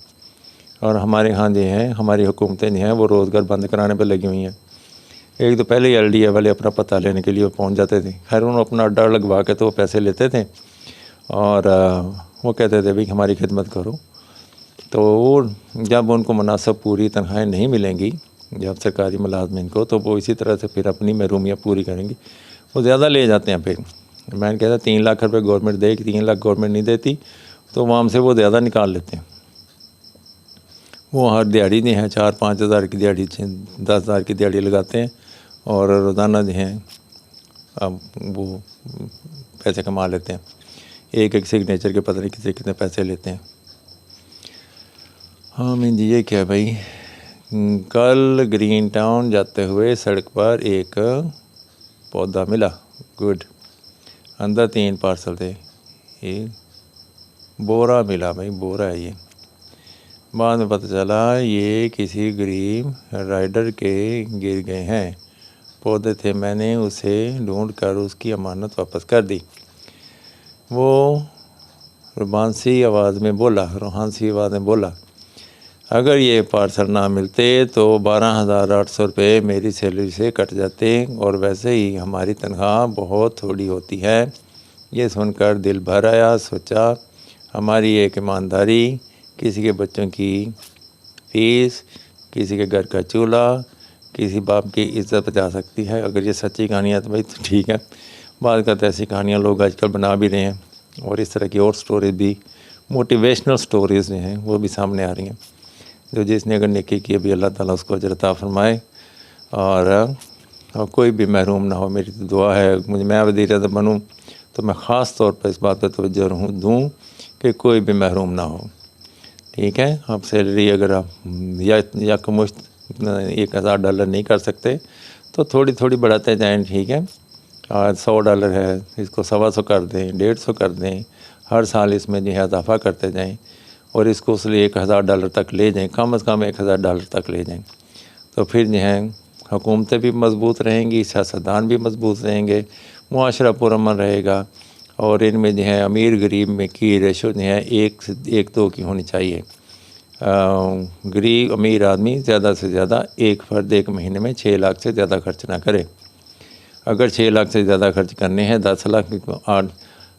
और हमारे यहाँ जो हैं, हमारी हुकूमतें जो हैं वो रोज़गार बंद कराने पर लगी हुई हैं। एक तो पहले ही LDA वाले अपना पता लेने के लिए वो पहुँच जाते थे। खैर उन्होंने अपना डर लगवा के तो वो पैसे लेते थे, और वो कहते थे भाई हमारी खिदमत करो। तो जब उनको मुनासिब पूरी तनख्वाहें नहीं मिलेंगी, जब सरकारी मुलाजमिन को, तो वो इसी तरह से फिर अपनी महरूमियाँ पूरी करेंगी, वो ज़्यादा ले जाते हैं। फिर मैंने कहता 3 लाख रुपए गवर्नमेंट दे, 3 लाख गवर्नमेंट नहीं देती तो वहाँ से वो ज़्यादा निकाल लेते हैं। वो हर दिहाड़ी नहीं है 4-5 हज़ार की दिहाड़ी, 10 हज़ार की दिहाड़ी लगाते हैं, और रोज़ाना जो हैं अब वो पैसे कमा लेते हैं। एक सिग्नेचर के पता नहीं कितने पैसे लेते हैं। हाँ मीन जी, ये क्या भाई? कल ग्रीन टाउन जाते हुए सड़क पर एक पौधा मिला, गुड। अंदर 3 पार्सल थे, ये बोरा मिला भाई, बोरा है ये। बाद में पता चला ये किसी गरीब राइडर के गिर गए हैं, पौधे थे। मैंने उसे ढूंढ कर उसकी अमानत वापस कर दी। वो रूहानी आवाज़ में बोला, अगर ये पार्सल ना मिलते तो 12,800 रुपये मेरी सैलरी से कट जाते, और वैसे ही हमारी तनख्वाह बहुत थोड़ी होती है। ये सुनकर दिल भर आया। सोचा हमारी एक ईमानदारी किसी के बच्चों की फीस, किसी के घर का चूल्हा, किसी बाप की इज़्ज़त बचा सकती है। अगर ये सच्ची कहानी है तो भाई तो ठीक है। बात करते ऐसी कहानियाँ लोग आजकल बना भी रहे हैं, और इस तरह की और स्टोरीज भी, मोटिवेशनल स्टोरीज़ जो हैं वो भी सामने आ रही हैं। जो जिसने अगर नेकी की अभी अल्लाह ताला उसको अजर अता फरमाए। और और कोई भी महरूम ना हो। मेरी तो दुआ है, मैं वज़ीर आज़म बनूँ तो मैं ख़ास तौर पर इस बात पर तवज्जो दूँ कि कोई भी महरूम ना हो। ठीक है, आप सैलरी अगर आप यकमुश्त $1000 नहीं कर सकते तो थोड़ी थोड़ी बढ़ाते जाएँ। ठीक है, आज $100 है, इसको 125 कर दें, 150 कर दें, हर साल इसमें जो है इजाफ़ा करते जाएँ और इसको इसलिए $1000 तक ले जाएँ, कम से कम $1000 तक ले जाएँ। तो फिर जो है हुकूमतें भी मजबूत रहेंगी, सियासतदान भी मजबूत रहेंगे, मुआशरा पुरअमन रहेगा और इनमें जो है अमीर गरीब में की रेशो जो है 1:2 की होनी चाहिए। गरीब अमीर आदमी ज़्यादा से ज़्यादा एक फ़र्द एक महीने में 6 लाख से ज़्यादा खर्च ना करे। अगर 6 लाख से ज़्यादा खर्च करने हैं, 10 लाख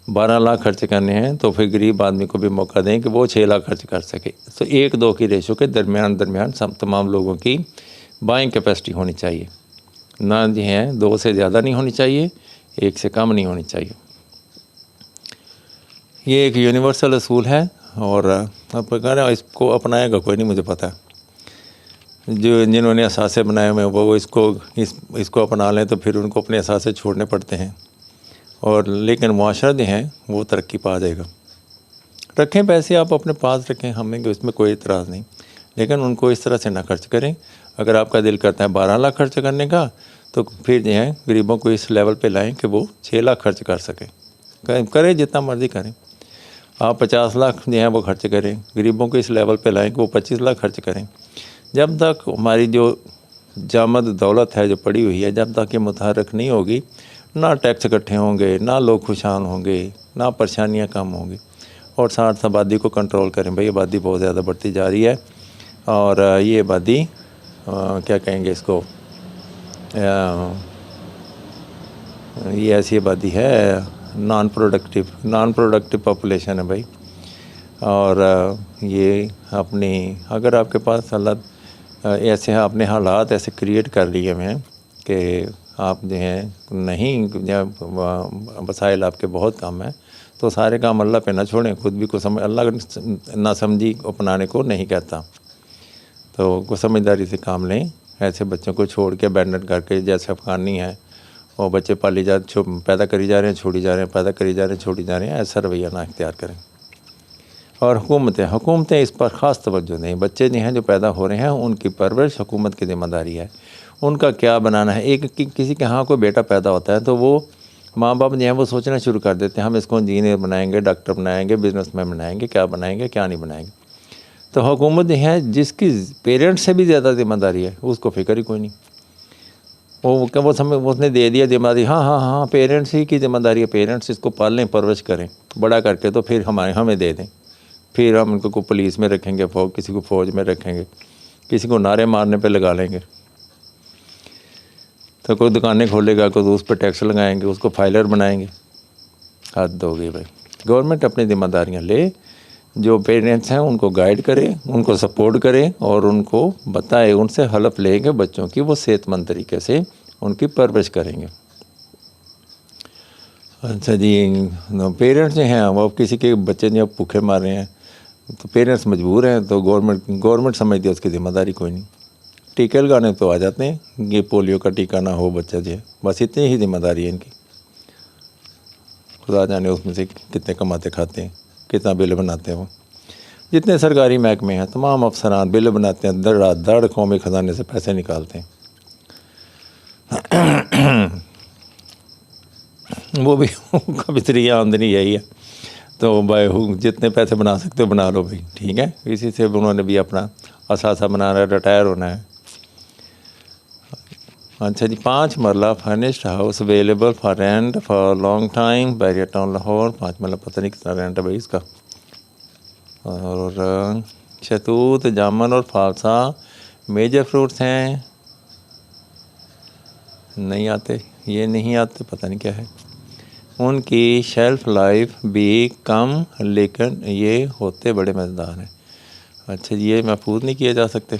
12 लाख खर्च करने हैं तो फिर गरीब आदमी को भी मौका दें कि वो 6 लाख खर्च कर सके। तो 1:2 की रेशो के दरमियान सब तमाम लोगों की बाइंग कैपेसिटी होनी चाहिए, ना जो है 2 से ज़्यादा नहीं होनी चाहिए, 1 से कम नहीं होनी चाहिए। ये एक यूनिवर्सल असूल है और अब कह रहे इसको अपनाएगा कोई नहीं, मुझे पता है। जिन्होंने असासे बनाए हुए हैं वो इसको अपना लें तो फिर उनको अपने असासे छोड़ने पड़ते हैं और लेकिन मुआशरा जो है वो तरक्की पा जाएगा। रखें पैसे आप अपने पास रखें, हमें इसमें कोई इतराज़ नहीं, लेकिन उनको इस तरह से ना खर्च करें। अगर आपका दिल करता है 12 लाख खर्च करने का तो फिर जो है गरीबों को इस लेवल पे लाएं कि वो 6 लाख खर्च कर सकें। करें जितना मर्ज़ी करें, आप 50 लाख जो है वो खर्च करें, गरीबों को इस लेवल पे लाएं कि वो 25 लाख खर्च करें। जब तक हमारी जो जामद दौलत है जो पड़ी हुई है, जब तक ये मुतहर्रिक नहीं होगी, ना टैक्स इकट्ठे होंगे, ना लोग खुशहाल होंगे, ना परेशानियाँ कम होंगी। और साथ आबादी को कंट्रोल करें। भाई आबादी बहुत ज़्यादा बढ़ती जा रही है और ये आबादी क्या कहेंगे इसको, ये ऐसी आबादी है नॉन प्रोडक्टिव पॉपुलेशन है भाई। और ये अपनी अगर आपके पास ऐसे आपने हालात ऐसे क्रिएट कर लिए हैं कि आप जो हैं नहीं, वसाइल आपके बहुत कम हैं, तो सारे काम अल्लाह पे ना छोड़ें। खुद भी को अल्लाह ना समझी अपनाने को नहीं कहता, तो को समझदारी से काम लें। ऐसे बच्चों को छोड़ के अबैंडन करके, जैसे अफ़गानी है वो बच्चे पैदा करी जा रहे हैं, छोड़ी जा रहे हैं, पैदा करी जा रहे हैं, छोड़ी जा रहे हैं, ऐसा रवैया ना इख्तियार करें। और हुकूमतें इस पर ख़ास तवज्जो दें। बच्चे जो हैं जो पैदा हो रहे हैं उनकी परवरिश हुकूमत की ज़िम्मेदारी है, उनका क्या बनाना है। किसी के यहाँ कोई बेटा पैदा होता है तो वो माँ बाप जो हैं वो सोचना शुरू कर देते हैं हम इसको इंजीनियर बनाएंगे, डॉक्टर बनाएंगे, बिजनेसमैन बनाएंगे, क्या बनाएंगे क्या नहीं बनाएंगे। तो हुकूमत जो है जिसकी पेरेंट्स से भी ज़्यादा ज़िम्मेदारी है उसको फ़िक्र ही कोई नहीं। वो उसने दे दिया जिम्मेदारी, हाँ पेरेंट्स ही की ज़िम्मेदारी है, पेरेंट्स इसको पालें परवरिश करें, बड़ा करके तो फिर हमें दे दें, फिर हम उनको पुलिस में रखेंगे, किसी को फ़ौज में रखेंगे, किसी को नारे मारने पे लगा लेंगे। तो कोई दुकानें खोलेगा, कोई उस पर टैक्स लगाएंगे, उसको फाइलर बनाएंगे। हद हो गई भाई। गवर्नमेंट अपनी ज़िम्मेदारियाँ ले, जो पेरेंट्स हैं उनको गाइड करें, उनको सपोर्ट करें और उनको बताएं, उनसे हलफ लेंगे बच्चों की वो सेहतमंद तरीके से उनकी परवरिश करेंगे। अच्छा जी, पेरेंट्स जो हैं वो किसी के बच्चे जब भूखे मार रहे हैं तो पेरेंट्स मजबूर हैं, तो गवर्नमेंट समझती है उसकी ज़िम्मेदारी कोई नहीं। टीके लगाने तो आ जाते हैं, ये पोलियो का टीका ना हो बच्चा जो है, बस इतनी ही ज़िम्मेदारी है इनकी। खुदा जाने उसमें से कितने कमाते खाते हैं, कितना बिल बनाते हैं। वो जितने सरकारी महकमे हैं तमाम अफसरान बिल बनाते हैं, दड़ कौमी ख़जाने से पैसे निकालते हैं। वो भी कभी तरीक़ा आमदनी यही है, तो भाई जितने पैसे बना सकते हो बना लो भाई, ठीक है। इसी से उन्होंने भी अपना असासा बनाना है, रिटायर होना है। अच्छा जी, 5 मरला furnished house available for rent for long time, barrier town Lahore. 5 मरला पता नहीं कितना रेंट है भाई इसका। और शहतूत, जामुन और फालसा मेजर फ्रूट्स हैं। नहीं आते, ये नहीं आते, पता नहीं क्या है। उनकी शेल्फ़ लाइफ भी कम, लेकिन ये होते बड़े मज़ेदार हैं। अच्छा जी, ये महफूज नहीं किए जा सकते।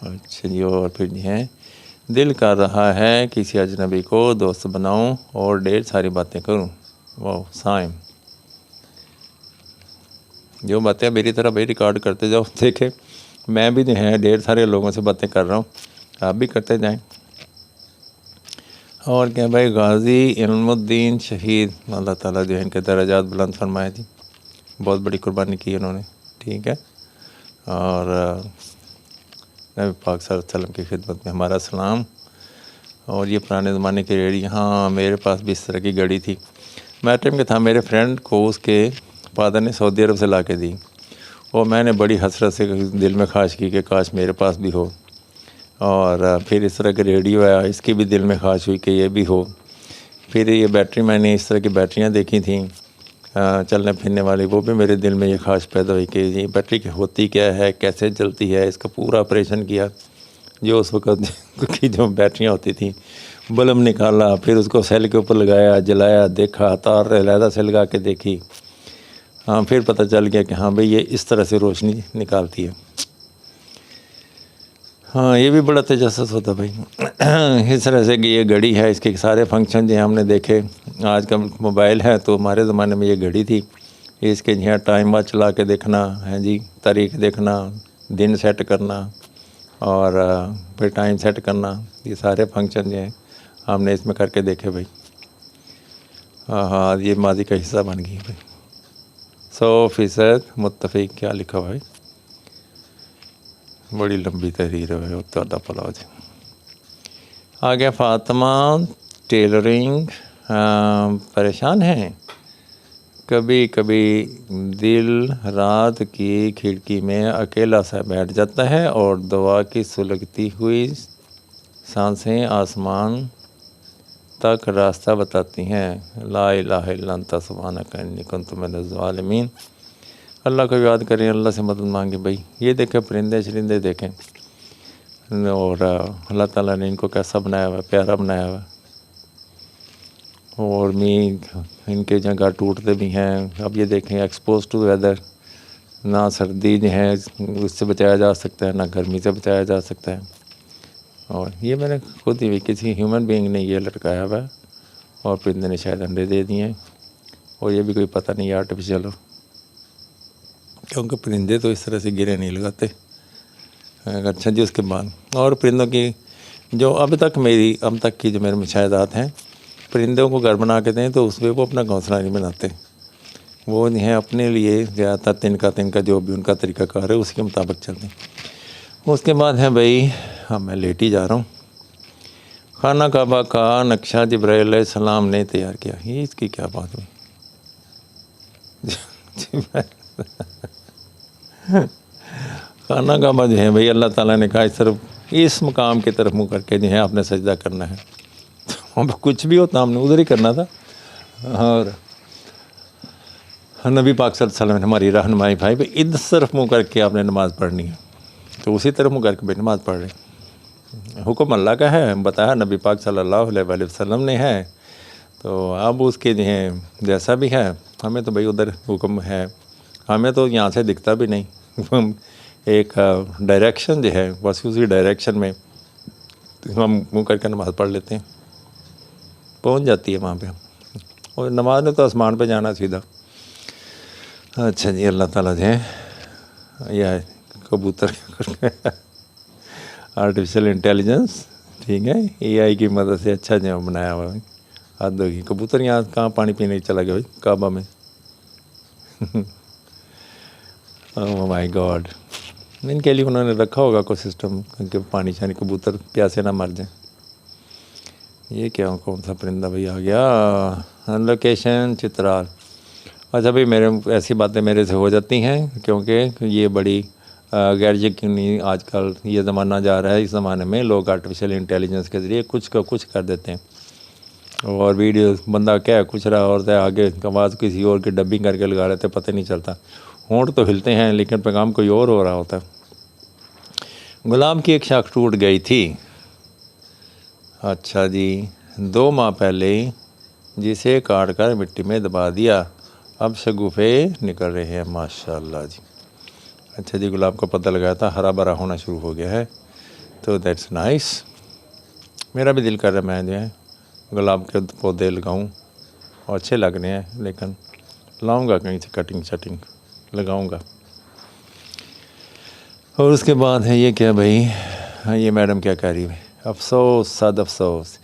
अच्छा जी, और फिर हैं दिल कर रहा है किसी अजनबी को दोस्त बनाऊं और ढेर सारी बातें करूं। वाह साइम, जो बातें मेरी तरह भाई रिकॉर्ड करते जाओ। देखें मैं भी जो है ढेर सारे लोगों से बातें कर रहा हूँ, आप भी करते जाएं। और क्या भाई, गाजी इल्मुद्दीन शहीद, अल्लाह ताला जो है इनके दर्जात बुलंद फरमाए जी। बहुत बड़ी कुर्बानी की उन्होंने, ठीक है। और नबी पाक सल्लल्लाहु अलैहि वसल्लम की खिदमत में हमारा सलाम। और ये पुराने ज़माने की रेडी, हाँ मेरे पास भी इस तरह की घड़ी थी। मैं टाइम के था, मेरे फ्रेंड को उसके फादर ने सऊदी अरब से ला के दी, और मैंने बड़ी हसरत से दिल में ख्वाहिश की कि काश मेरे पास भी हो। और फिर इस तरह के रेडियो आया, इसकी भी दिल में ख्वाहिश हुई कि ये भी हो। फिर ये बैटरी, मैंने इस तरह की बैटरियाँ देखी थी चलने फिरने वाली, वो भी मेरे दिल में ये ख्वाहिश पैदा हुई कि ये बैटरी की होती क्या है, कैसे चलती है। इसका पूरा ऑपरेशन किया, जो उस वक़्त की जो बैटरियाँ होती थी, बल्ब निकाला, फिर उसको सेल के ऊपर लगाया, जलाया, देखा, तार अलहदा से लगा के देखी। हाँ, फिर पता चल गया कि हाँ भाई ये इस तरह से रोशनी निकालती है। हाँ, ये भी बड़ा तजस्सुस होता भाई। इस तरह से कि ये घड़ी है, इसके सारे फंक्शन जो हमने देखे। आज का मोबाइल है, तो हमारे ज़माने में ये घड़ी थी। इसके यहाँ टाइम वाच चला के देखना है जी, तारीख देखना, दिन सेट करना, और फिर टाइम सेट करना, ये सारे फंक्शन जो हैं हमने इसमें करके देखे भाई। हाँ, ये माजी का हिस्सा बन गई भाई। 100% मुत्तफ़िक, क्या लिखा भाई, बड़ी लंबी तहरीर है, तो भला जी। आ गया फ़ातिमा टेलरिंग। परेशान हैं, कभी कभी दिल रात की खिड़की में अकेला सा बैठ जाता है, और दुआ की सुलगती हुई सांसें आसमान तक रास्ता बताती हैं। ला इलाहा इल्ला अंता सुब्हानका इन्नी कुन्तु मिनज़ ज़ालिमीन। अल्लाह को याद करें, अल्लाह से मदद मांगे भाई। ये देखें, परिंदे शरिंदे देखें, और अल्लाह ताला ने इनको कैसा बनाया हुआ, प्यारा बनाया हुआ। और इनके जगह टूटते भी हैं। अब ये देखें, एक्सपोज टू वेदर, ना सर्दी जो है उससे बचाया जा सकता है, ना गर्मी से बचाया जा सकता है। और ये मैंने खुद ही किसी ह्यूमन बीइंग ने ये लटकाया हुआ है, और परिंदे ने शायद अंडे दे दिए हैं, और ये भी कोई पता नहीं आर्टिफिशियल हो, क्योंकि परिंदे तो इस तरह से गिरे नहीं लगाते। अच्छा जी, उसके बाद और परिंदों की जो अब तक की जो मेरे मुशाहिदात हैं, परिंदों को घर बना के दें तो उसमें वो अपना घोंसला नहीं बनाते। वो नहीं है, अपने लिए ज़्यादातर तिनका जो भी उनका तरीक़ाकार है उसके मुताबिक चलते हैं। उसके बाद है भाई, हाँ मैं लेट ही जा रहा हूँ। खाना काबा का नक्शा जिब्राइल अलैहिस्सलाम ने तैयार किया। ये इसकी क्या बात हुई? खाना काबा जो है भाई, अल्लाह ताला ने कहा इस तरफ, इस मकाम की तरफ मुँह करके जो है आपने सजदा करना है। तो कुछ भी होता हमने उधर ही करना था। और नबी पाक सल्लल्लाहु अलैहि वसल्लम ने हमारी रहनुमाई भाई भाई, इस तरफ मुँह करके आपने नमाज़ पढ़नी है, तो उसी तरफ मुँह करके भाई नमाज़ पढ़ रहे। हुक्म अल्लाह का है, बताया नबी पाक सल्लल्लाहु अलैहि वसल्लम ने है, तो अब उसके जो है जैसा भी है, हमें तो भाई उधर हुक्म है, हमें तो यहाँ से दिखता भी नहीं। एक डायरेक्शन जो है, बस उसी डायरेक्शन में हम मुँह करके नमाज़ पढ़ लेते हैं, पहुँच जाती है वहाँ पे। और नमाज ने तो आसमान पे जाना सीधा। अच्छा जी, अल्लाह ताला जो है यह कबूतर आर्टिफिशियल इंटेलिजेंस, ठीक है, AI की मदद से अच्छा जो बनाया हुआ है। हद होगी, कबूतर यहाँ कहाँ पानी पीने चला गया भाई, काबा में। ओह माय गॉड, इनके लिए उन्होंने रखा होगा कोई सिस्टम कि पानी शानी कबूतर प्यासे ना मर जाए। ये क्या, कौन सा परिंदा भाई आ गया? लोकेशन चित्राल। अच्छा भाई, ऐसी बातें मेरे से हो जाती हैं, क्योंकि ये बड़ी गैर यकीनी आजकल ये ज़माना जा रहा है। इस ज़माने में लोग आर्टिफिशियल इंटेलिजेंस के ज़रिए कुछ का कुछ कर देते हैं, और वीडियो बंदा क्या कुछ रहा होता है, आगे आवाज़ किसी और की डबिंग करके लगा लेते, पता नहीं चलता। होंठ तो हिलते हैं लेकिन पैगाम कोई और हो रहा होता है। गुलाब की एक शाख टूट गई थी। अच्छा जी, 2 माह पहले जिसे काट कर मिट्टी में दबा दिया, अब शगुफ़े निकल रहे हैं, माशाल्लाह जी। अच्छा जी, गुलाब का पौधा लगाया था, हरा भरा होना शुरू हो गया है, तो दैट्स नाइस। मेरा भी दिल कर रहा है मैं जो है गुलाब के पौधे लगाऊं, और अच्छे लग रहे हैं, लेकिन लाऊंगा कहीं से कटिंग शटिंग लगाऊंगा। और उसके बाद है ये क्या भाई, हाँ ये मैडम क्या कह रही है, अफसोस सद अफसोस,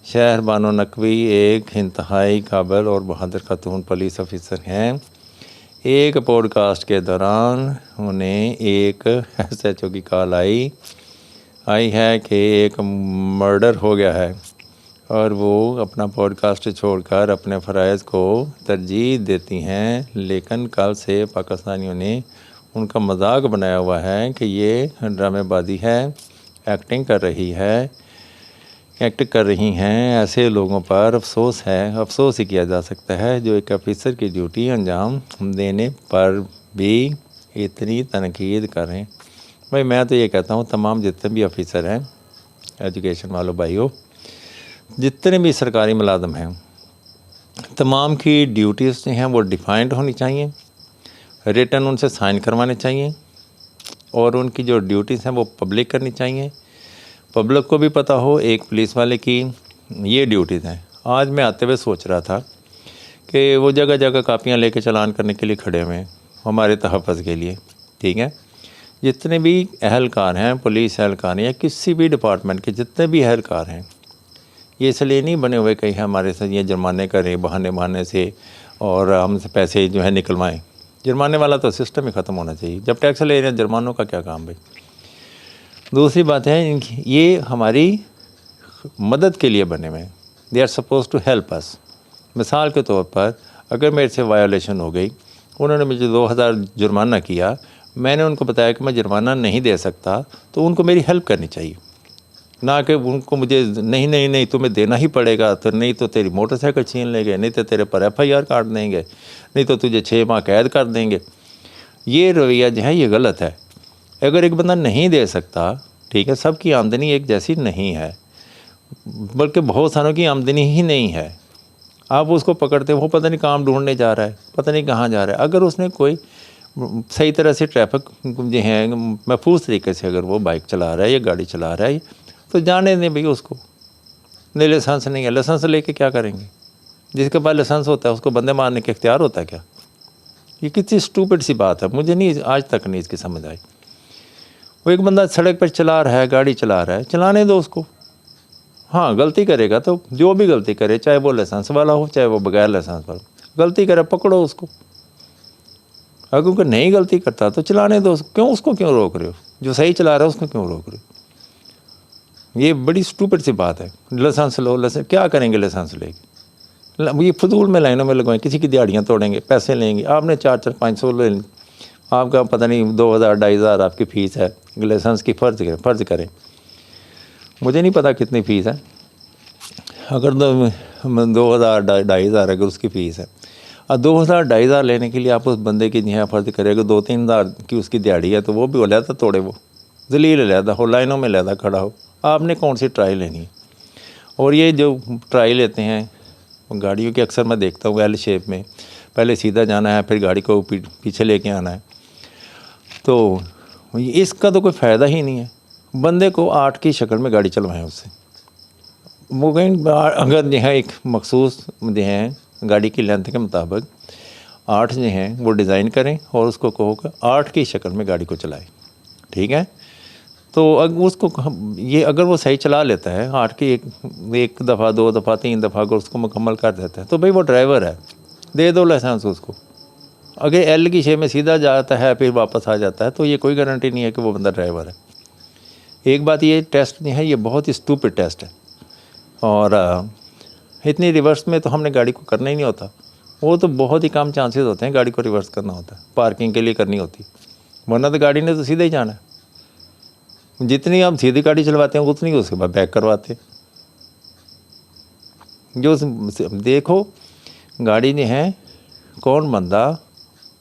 शहर बानो नकवी एक इंतहाई काबिल और बहादुर खातून पुलिस ऑफिसर हैं। एक पॉडकास्ट के दौरान उन्हें एक SHO की कॉल आई है कि एक मर्डर हो गया है और वो अपना पॉडकास्ट छोड़कर अपने फ़राइज़ को तरजीह देती हैं। लेकिन कल से पाकिस्तानियों ने उनका मजाक बनाया हुआ है कि ये ड्रामेबाजी है, एक्ट कर रही हैं। ऐसे लोगों पर अफसोस ही किया जा सकता है जो एक ऑफिसर की ड्यूटी अंजाम देने पर भी इतनी तनकीद करें। भाई मैं तो ये कहता हूँ तमाम जितने भी ऑफिसर हैं, एजुकेशन वालों भाइयों, जितने भी सरकारी मुलाजम हैं, तमाम की ड्यूटीज़ जो हैं वो डिफाइंड होनी चाहिए, रिटन उनसे साइन करवाने चाहिए और उनकी जो ड्यूटीज़ हैं वो पब्लिक करनी चाहिए। पब्लिक को भी पता हो एक पुलिस वाले की ये ड्यूटीज़ हैं। आज मैं आते हुए सोच रहा था कि वो जगह जगह कापियाँ लेके चालान करने के लिए खड़े हुए हैं हमारे तहफ़्फ़ुज़ के लिए, ठीक है। जितने भी अहलकार हैं, पुलिस अहलकार या किसी भी डिपार्टमेंट के जितने भी अहलकार हैं, ये इसलिए नहीं बने हुए कहीं हमारे साथ ये जुर्माने करें बहाने से और हमसे पैसे जो है निकलवाएँ। जुर्माने वाला तो सिस्टम ही ख़त्म होना चाहिए। जब टैक्स ले रहे हैं जुर्मानों का क्या काम भाई। दूसरी बात है ये हमारी मदद के लिए बने हुए हैं। They are suppose to help us. मिसाल के तौर पर अगर मेरे से वायोलेशन हो गई, उन्होंने मुझे 2000 जुर्माना किया, मैंने उनको बताया कि मैं जुर्माना नहीं दे सकता, तो उनको मेरी हेल्प करनी चाहिए, ना कि उनको मुझे नहीं तुम्हें देना ही पड़ेगा, तो नहीं तो तेरी मोटरसाइकिल छीन लेंगे, नहीं तो तेरे पर FIR काट देंगे, नहीं तो तुझे 6 माह कैद कर देंगे। ये रवैया जो है ये गलत है। अगर एक बंदा नहीं दे सकता, ठीक है, सबकी आमदनी एक जैसी नहीं है, बल्कि बहुत सारों की आमदनी ही नहीं है। आप उसको पकड़ते हो, पता नहीं काम ढूंढने जा रहा है, पता नहीं कहाँ जा रहा है। अगर उसने कोई सही तरह से ट्रैफिक जो है महफूज तरीके से अगर वो बाइक चला रहा है या गाड़ी चला रहा है तो जाने दें भैया उसको। नहीं लाइसेंस नहीं है, लाइसेंस लेके क्या करेंगे? जिसके पास लाइसेंस होता है उसको बंदे मारने के इख्तियार होता है क्या? ये कितनी स्टूपिड सी बात है, मुझे नहीं आज तक नहीं इसकी समझ आई। वो एक बंदा सड़क पर चला रहा है, गाड़ी चला रहा है, चलाने दो उसको। हाँ गलती करेगा तो जो भी गलती करे, चाहे वो लाइसेंस वाला हो चाहे वो बगैर लाइसेंस वाला, गलती करे पकड़ो उसको। अगर उनको नहीं गलती करता तो चलाने दो उसको। उसको क्यों रोक रहे हो? जो सही चला रहा है उसको क्यों रोक रहे हो? ये बड़ी स्टूपिड सी बात है। लाइसेंस लो, लाइसेंस क्या करेंगे लाइसेंस लेके? ये फजूल में लाइनों में लगवाएं, किसी की दिहाड़ियाँ तोड़ेंगे, पैसे लेंगे। आपने 400-500 ले, आपका पता नहीं 2000-2500 आपकी फ़ीस है, लाइसेंस की फ़र्ज़ करें। मुझे नहीं पता कितनी फ़ीस है, अगर 2000-2500 अगर उसकी फ़ीस है और 2000-2500 लेने के लिए आप उस बंदे की जो फ़र्ज़ करें, अगर 2-3 हज़ार की उसकी दिहाड़ी है तो वो भी लहदा तोड़े, वो जलील लहदा हो, लाइनों में लहदा खड़ा हो। आपने कौन सी ट्राई लेनी है? और ये जो ट्राई लेते हैं गाड़ियों की, अक्सर मैं देखता हूँ L शेप में, पहले सीधा जाना है फिर गाड़ी को पीछे लेके आना है, तो इसका तो कोई फ़ायदा ही नहीं है। बंदे को 8 की शक्ल में गाड़ी चलवाएं उससे। वो कहीं अगर जो है एक मखसूस जो है गाड़ी की लेंथ के मुताबिक 8 जो हैं वो डिज़ाइन करें और उसको कहो कि 8 की शक्ल में गाड़ी को चलाएं, ठीक है। तो अगर उसको ये अगर वो सही चला लेता है, 8 की एक दफ़ा 2 दफ़ा 3 दफ़ा अगर उसको मुकम्मल कर देता है तो भाई वो ड्राइवर है, दे दो लाइसेंस उसको। अगर L की शेप में सीधा जाता है फिर वापस आ जाता है तो ये कोई गारंटी नहीं है कि वो बंदा ड्राइवर है। एक बात ये टेस्ट नहीं है, ये बहुत ही स्टूपिड टेस्ट है और इतनी रिवर्स में तो हमने गाड़ी को करना ही नहीं होता। वो तो बहुत ही कम चांसेस होते हैं गाड़ी को रिवर्स करना होता है, पार्किंग के लिए करनी होती, वरना तो गाड़ी ने तो सीधा ही जाना है। जितनी आप सीधी गाड़ी चलवाते हैं उतनी उसके बाद बैक करवाते हैं। जो देखो गाड़ी ने है, कौन बंदा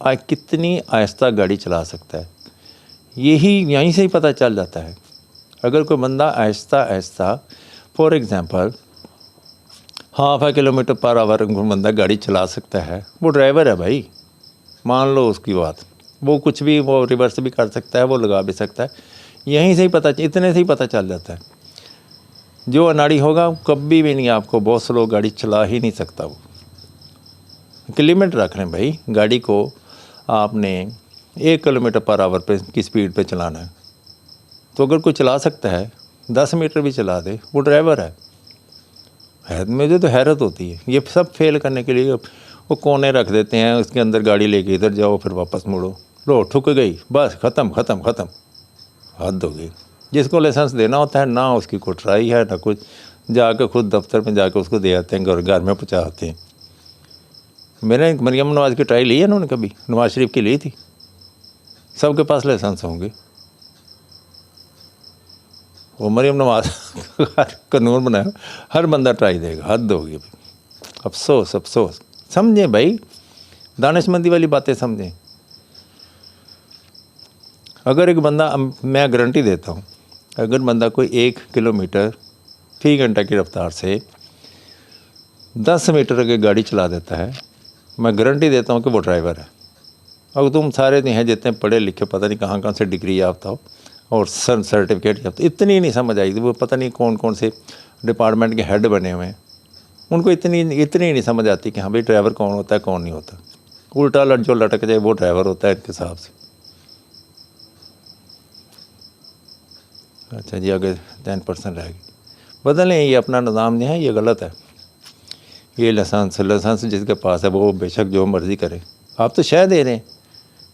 कितनी आहिस्ता गाड़ी चला सकता है, यही यहीं से ही पता चल जाता है। अगर कोई बंदा आहिस्ता for example 0.5 kilometre per hour बंदा गाड़ी चला सकता है, वो ड्राइवर है भाई, मान लो उसकी बात। वो कुछ भी, वो रिवर्स भी कर सकता है, वो लगा भी सकता है, यहीं से ही पता, इतने से ही पता चल जाता है। जो अनाड़ी होगा कभी भी नहीं, आपको बहुत स्लो गाड़ी चला ही नहीं सकता। वो एक लिमिट रख लें भाई, गाड़ी को आपने 1 किलोमीटर पर आवर पे की स्पीड पे चलाना है। तो अगर कोई चला सकता है 10 मीटर भी चला दे, वो ड्राइवर है। है, मुझे तो हैरत होती है। ये सब फेल करने के लिए वो कोने रख देते हैं, उसके अंदर गाड़ी लेके इधर जाओ फिर वापस मुड़ो, लो ठुक गई, बस ख़त्म ख़त्म ख़त्म। हद हो गई। जिसको लाइसेंस देना होता है ना उसकी कोई ट्राई है ना कुछ, जाके खुद दफ्तर में जाके उसको दे आते हैं, घर में पहुँचा आते हैं। मैंने मरियम नवाज़ की ट्राई ली है उन्होंने कभी? नवाज शरीफ की ली थी? सबके पास लाइसेंस होंगे। वो मरियम नवाज कानून बनाया, हर बंदा ट्राई देगा। हद होगी भाई। अफसोस अफसोस। समझें भाई, दानिशमंदी वाली बातें समझें। अगर एक बंदा, मैं गारंटी देता हूँ, अगर बंदा कोई 1 किलोमीटर फी घंटा की रफ्तार से 10 मीटर आगे गाड़ी चला देता है, मैं गारंटी देता हूँ कि वो ड्राइवर है। अगर तुम सारे हैं जितने पढ़े लिखे, पता नहीं कहाँ से डिग्री याफ्ता हो और सर्टिफिकेट याफ्ता, इतनी नहीं समझ आई। वो पता नहीं कौन कौन से डिपार्टमेंट के हेड बने हुए हैं, उनको इतनी नहीं समझ आती कि हाँ भाई ड्राइवर कौन होता है कौन नहीं होता। उल्टा जो लटक जाए वो ड्राइवर होता है इनके हिसाब से। अच्छा जी, आगे 10% रहेगी। बदलें, ये अपना निज़ाम जो है ये गलत है। ये लाइसेंस जिसके पास है वो बेशक जो मर्ज़ी करे। आप तो शह दे रहे हैं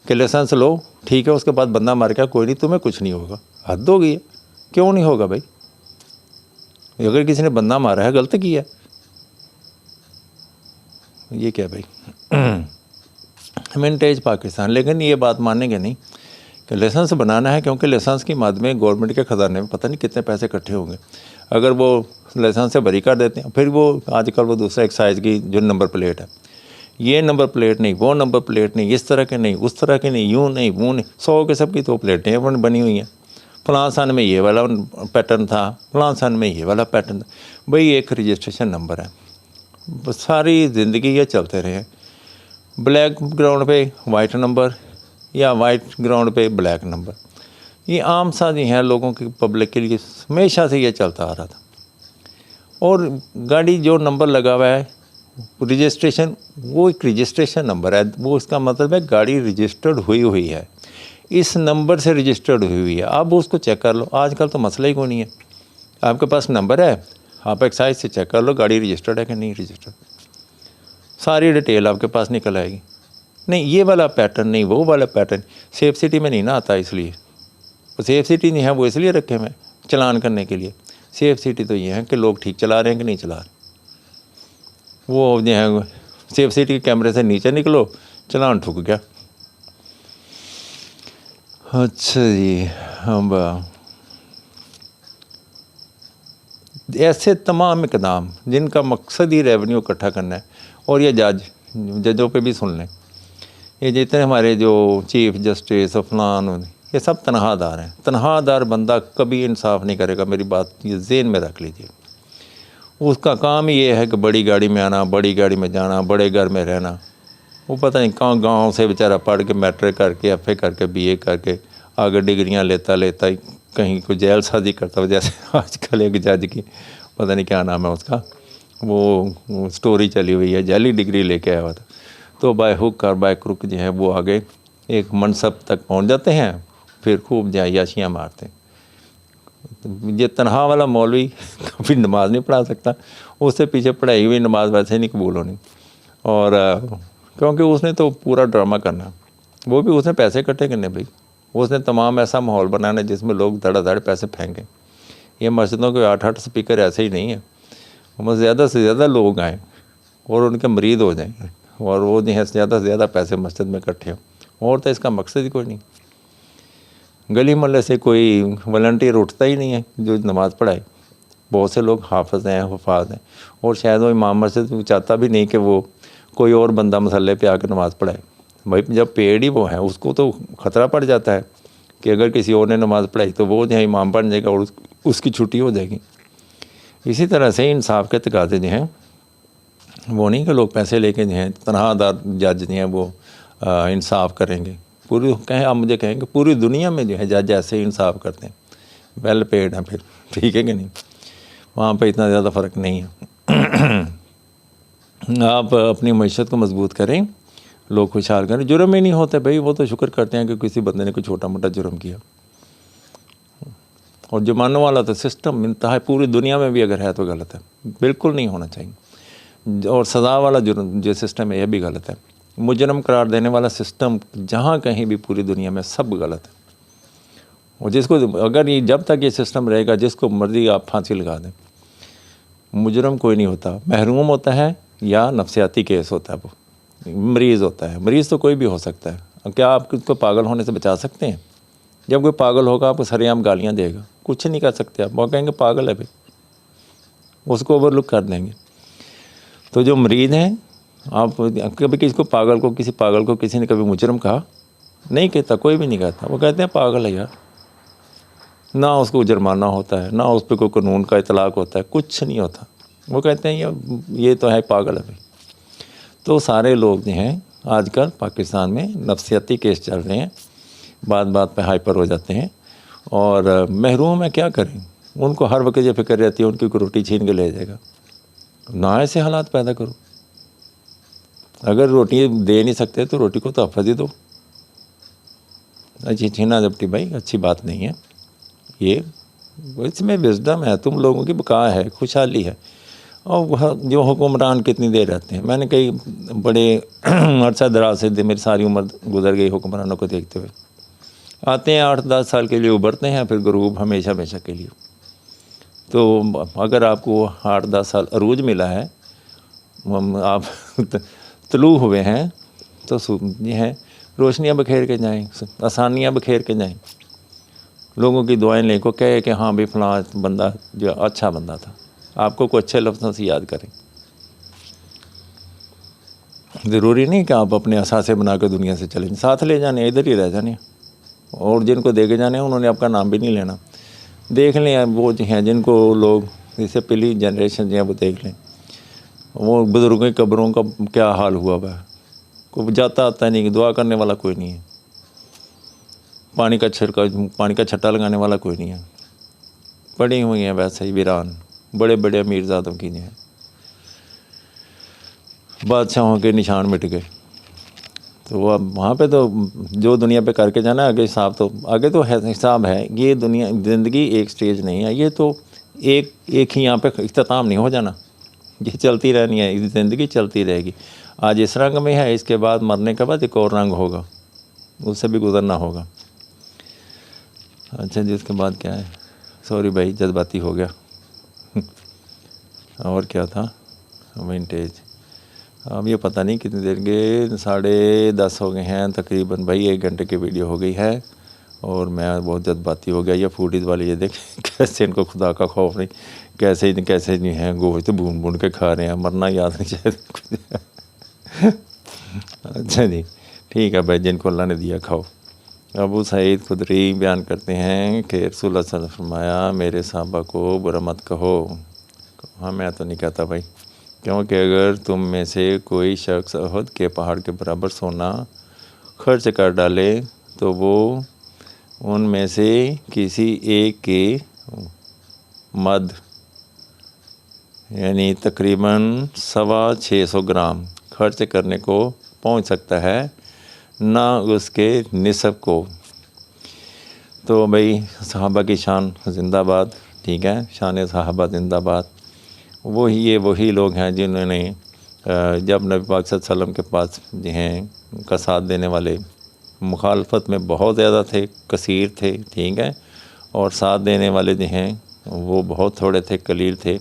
कि लाइसेंस लो, ठीक है, उसके बाद बंदा मर गया कोई नहीं, तुम्हें कुछ नहीं होगा। हद हो गई है। क्यों नहीं होगा भाई? अगर किसी ने बंदा मारा है, गलत किया, ये क्या भाई? मिनटेज पाकिस्तान। लेकिन ये बात मानेंगे नहीं कि लाइसेंस बनाना है, क्योंकि लाइसेंस की मद में गवर्नमेंट के ख़जाने में पता नहीं कितने पैसे इकट्ठे होंगे। अगर वो लाइसेंस से बरी कर देते हैं, फिर वो आजकल वो दूसरा एक्साइज की जो नंबर प्लेट है, ये नंबर प्लेट नहीं, वो नंबर प्लेट नहीं, इस तरह के नहीं, उस तरह के नहीं, यूँ नहीं वो नहीं, 100 किस्म की तो प्लेटें बनी हुई हैं। फलां सन में ये वाला पैटर्न था, फलां सन में ये वाला पैटर्न था। भाई एक रजिस्ट्रेशन नंबर है, सारी ज़िंदगी ये चलते रहे। ब्लैक ग्राउंड पे वाइट नंबर या वाइट ग्राउंड पे ब्लैक नंबर, ये आम सा जी है लोगों की, पब्लिक के लिए हमेशा से ये चलता आ रहा था। और गाड़ी जो नंबर लगा हुआ है रजिस्ट्रेशन, वो एक रजिस्ट्रेशन नंबर है, वो इसका मतलब है गाड़ी रजिस्टर्ड हुई है, इस नंबर से रजिस्टर्ड हुई है। आप उसको चेक कर लो, आजकल तो मसला ही कोई नहीं है। आपके पास नंबर है, आप एक्साइज से चेक कर लो गाड़ी रजिस्टर्ड है कि नहीं रजिस्टर्ड, सारी डिटेल आपके पास निकल आएगी। नहीं ये वाला पैटर्न नहीं, वो वाला पैटर्न सेफ सिटी में नहीं ना आता, इसलिए वो सेफ सिटी नहीं है, वो इसलिए रखे हुए चलान करने के लिए। सेफ सिटी तो ये है कि लोग ठीक चला रहे हैं कि नहीं चला रहे। वो जो है सेफ सिटी के कैमरे से नीचे निकलो, चलान ठुक गया। अच्छा जी, हाँ, ऐसे तमाम इकदाम जिनका मकसद ही रेवेन्यू इकट्ठा करना है। और ये जजों पे भी सुन लें, ये जितने हमारे जो चीफ जस्टिस फलान, ये सब तनहादार हैं। तनहादार बंदा कभी इंसाफ नहीं करेगा, मेरी बात ये ज़हन में रख लीजिए। उसका काम ही ये है कि बड़ी गाड़ी में आना, बड़ी गाड़ी में जाना, बड़े घर में रहना। वो पता नहीं कहाँ गांव से बेचारा पढ़ के मैट्रिक करके FA करके BA करके आगे डिग्रियां लेता ही कहीं कोई जेल साजी करता हो। जैसे आजकल एक जज की पता नहीं क्या नाम है उसका, वो स्टोरी चली हुई है, जेली डिग्री लेके आया हुआ था। तो बाय हुक और बाय क्रुक जो है वो आगे एक मनसब तक पहुंच जाते हैं, फिर खूब जायाशियाँ मारते हैं। ये तनहा वाला मौलवी कभी नमाज नहीं पढ़ा सकता, उससे पीछे पढ़ाई हुई नमाज वैसे नहीं कबूल होनी। और क्योंकि उसने तो पूरा ड्रामा करना, वो भी उसने पैसे इकट्ठे करने भाई, उसने तमाम ऐसा माहौल बनाना जिसमें लोग धड़ाधड़ पैसे फेंकें। ये मस्जिदों के 8-8 स्पीकर ऐसे ही नहीं है, वो ज़्यादा से ज़्यादा लोग आएँ और उनके मरीद हो जाएँ और वो जो है ज़्यादा से ज़्यादा पैसे मस्जिद में इकट्ठे हों। और तो इसका मकसद ही कोई नहीं। गली मोहल्ले से कोई वॉलंटियर उठता ही नहीं है जो नमाज़ पढ़ाए। बहुत से लोग हाफिज़ हैं, हुफ़ाज़ हैं, और शायद वो इमाम मस्जिद चाहता भी नहीं कि वो कोई और बंदा मसल्ले पे आकर नमाज़ पढ़ाए। भाई जब पेड़ ही वो है, उसको तो ख़तरा पड़ जाता है कि अगर किसी और ने नमाज़ पढ़ाई तो वो जो है इमाम बन जाएगा और उसकी छुट्टी हो जाएगी। इसी तरह से इंसाफ के तकाज़े जो हैं वो नहीं कि लोग पैसे लेके जो हैं तनहादार जज जो हैं वो इंसाफ करेंगे। पूरी कहें, आप मुझे कहेंगे पूरी दुनिया में जो है जज ऐसे इंसाफ करते हैं, वेल पेड हैं, फिर ठीक है कि नहीं, वहाँ पे इतना ज़्यादा फ़र्क नहीं है। आप अपनी मईशत को मजबूत करें, लोग खुशहाल करें। जुर्म ही नहीं होते भाई, वो तो शुक्र करते हैं कि किसी बंदे ने कोई छोटा मोटा जुर्म किया। और जुर्मानों वाला तो सिस्टम इंतहा पूरी दुनिया में भी अगर है तो गलत है, बिल्कुल नहीं होना चाहिए। और सज़ा वाला जो सिस्टम है ये भी गलत है। मुजरम करार देने वाला सिस्टम जहाँ कहीं भी पूरी दुनिया में सब गलत है। और जिसको अगर ये जब तक ये सिस्टम रहेगा जिसको मर्जी आप फांसी लगा दें, मुजरम कोई नहीं होता, महरूम होता है या नफसियाती केस होता है, वो मरीज़ होता है। मरीज़ तो कोई भी हो सकता है। क्या आप उसको पागल होने से बचा सकते हैं? जब कोई पागल होगा आपको सरेआम गालियाँ देगा, कुछ नहीं कर सकते आप। वो कहेंगे पागल है भाई, उसको ओवरलुक कर देंगे। तो जो मरीज़ हैं, आप कभी किसी पागल को किसी ने कभी मुजरम कहा? नहीं कहता, कोई भी नहीं कहता। वो कहते हैं पागल है यार। ना उसको जुर्माना होता है, ना उस पर कोई कानून का इतलाक़ होता है, कुछ नहीं होता। वो कहते हैं ये तो है पागल है भाई। तो सारे लोग जो हैं आजकल पाकिस्तान में नफसियाती केस चल रहे हैं, बात बात पे हाइपर हो जाते हैं। और महरूम में क्या करें, उनको हर वक्त ये फिक्र रहती है उनकी कोई रोटी छीन के ले जाएगा। ना ऐसे हालात पैदा करो। अगर रोटी दे नहीं सकते तो रोटी को तोहफ़ा ही दो। अच्छी छीना झपटी भाई अच्छी बात नहीं है। ये इसमें विज़डम है, तुम लोगों की बका है, खुशहाली है। और वह जो हुक्मरान कितनी देर रहते हैं, मैंने कई बड़े अरसा दराज से मेरी सारी उम्र गुजर गई हुक्मरानों को देखते हुए। आते हैं 8-10 साल के लिए, उभरते हैं, फिर गरूब हमेशा हमेशा के लिए। तो अगर आपको 8-10 साल अरूज मिला है, आप तलू हुए हैं, तो ये हैं रोशनियाँ बखेर के जाएँ, आसानियाँ बखेर के जाएँ। लोगों की दुआएं लें को कहे कि हाँ भाई फ़लाँ बंदा जो अच्छा बंदा था, आपको कोई अच्छे लफ्ज़ों से याद करें। ज़रूरी नहीं कि आप अपने असासे बना कर दुनिया से चलें, साथ ले जाने, इधर ही रह जाने। और जिनको देखे जाने उन्होंने आपका नाम भी नहीं लेना। देख लें वो जो हैं जिनको लोग जैसे पहली जनरेशन जो है वो देख लें, वो बुज़ुर्गों की कब्रों का क्या हाल हुआ है। कोई जाता आता नहीं, दुआ करने वाला कोई नहीं है, पानी का छट्टा लगाने वाला कोई नहीं है। पड़ी हुई हैं वैसे ही वीरान, बड़े बड़े अमीरज़ादों की हैं, बादशाहों के निशान मिट गए। तो अब वहाँ पे तो जो दुनिया पे करके जाना आगे हिसाब तो हिसाब है। ये दुनिया ज़िंदगी एक स्टेज नहीं है, ये तो एक ही यहाँ पे इख्तिताम नहीं हो जाना, ये चलती रहनी है, ज़िंदगी चलती रहेगी। आज इस रंग में है, इसके बाद मरने के बाद एक और रंग होगा, उससे भी गुज़रना होगा। अच्छा जी, उसके बाद क्या है? सॉरी भाई जज्बाती हो गया। और क्या था? विंटेज। अब ये पता नहीं कितनी देर के 10:30 हो गए हैं तकरीबन भाई, 1 घंटे की वीडियो हो गई है और मैं बहुत जज्बाती हो गया। ये फूडीज़ वाले ये देख कैसे इनको खुदा का खौफ नहीं, कैसे नहीं है, गोश्त भून भून के खा रहे हैं, मरना याद नहीं चाहिए। अच्छा जी ठीक है भाई, जिनको अल्लाह ने दिया खाओ। अबू सईद खुदरी बयान करते हैं कि रसूल सल्लल्लाहु अलैहि वसल्लम फरमाया, मेरे साहबा को बुरा मत कहो। हाँ मैं तो नहीं कहता भाई, क्योंकि अगर तुम में से कोई शख्स अहद के पहाड़ के बराबर सोना खर्च कर डाले तो वो उनमें से किसी एक के मद यानी तकरीबन 625 ग्राम खर्च करने को पहुंच सकता है, ना उसके निसब को। तो भाई सहाबा की शान जिंदाबाद, ठीक है, शान सहाबा जिंदाबाद। वही लोग हैं जिन्होंने जब नबी पाक सल्लल्लाहु अलैहि वसल्लम के पास जो हैं उनका साथ देने वाले मुखालफत में बहुत ज़्यादा थे, कसीर थे, ठीक है, और साथ देने वाले जो हैं वो बहुत थोड़े थे, कलील थे।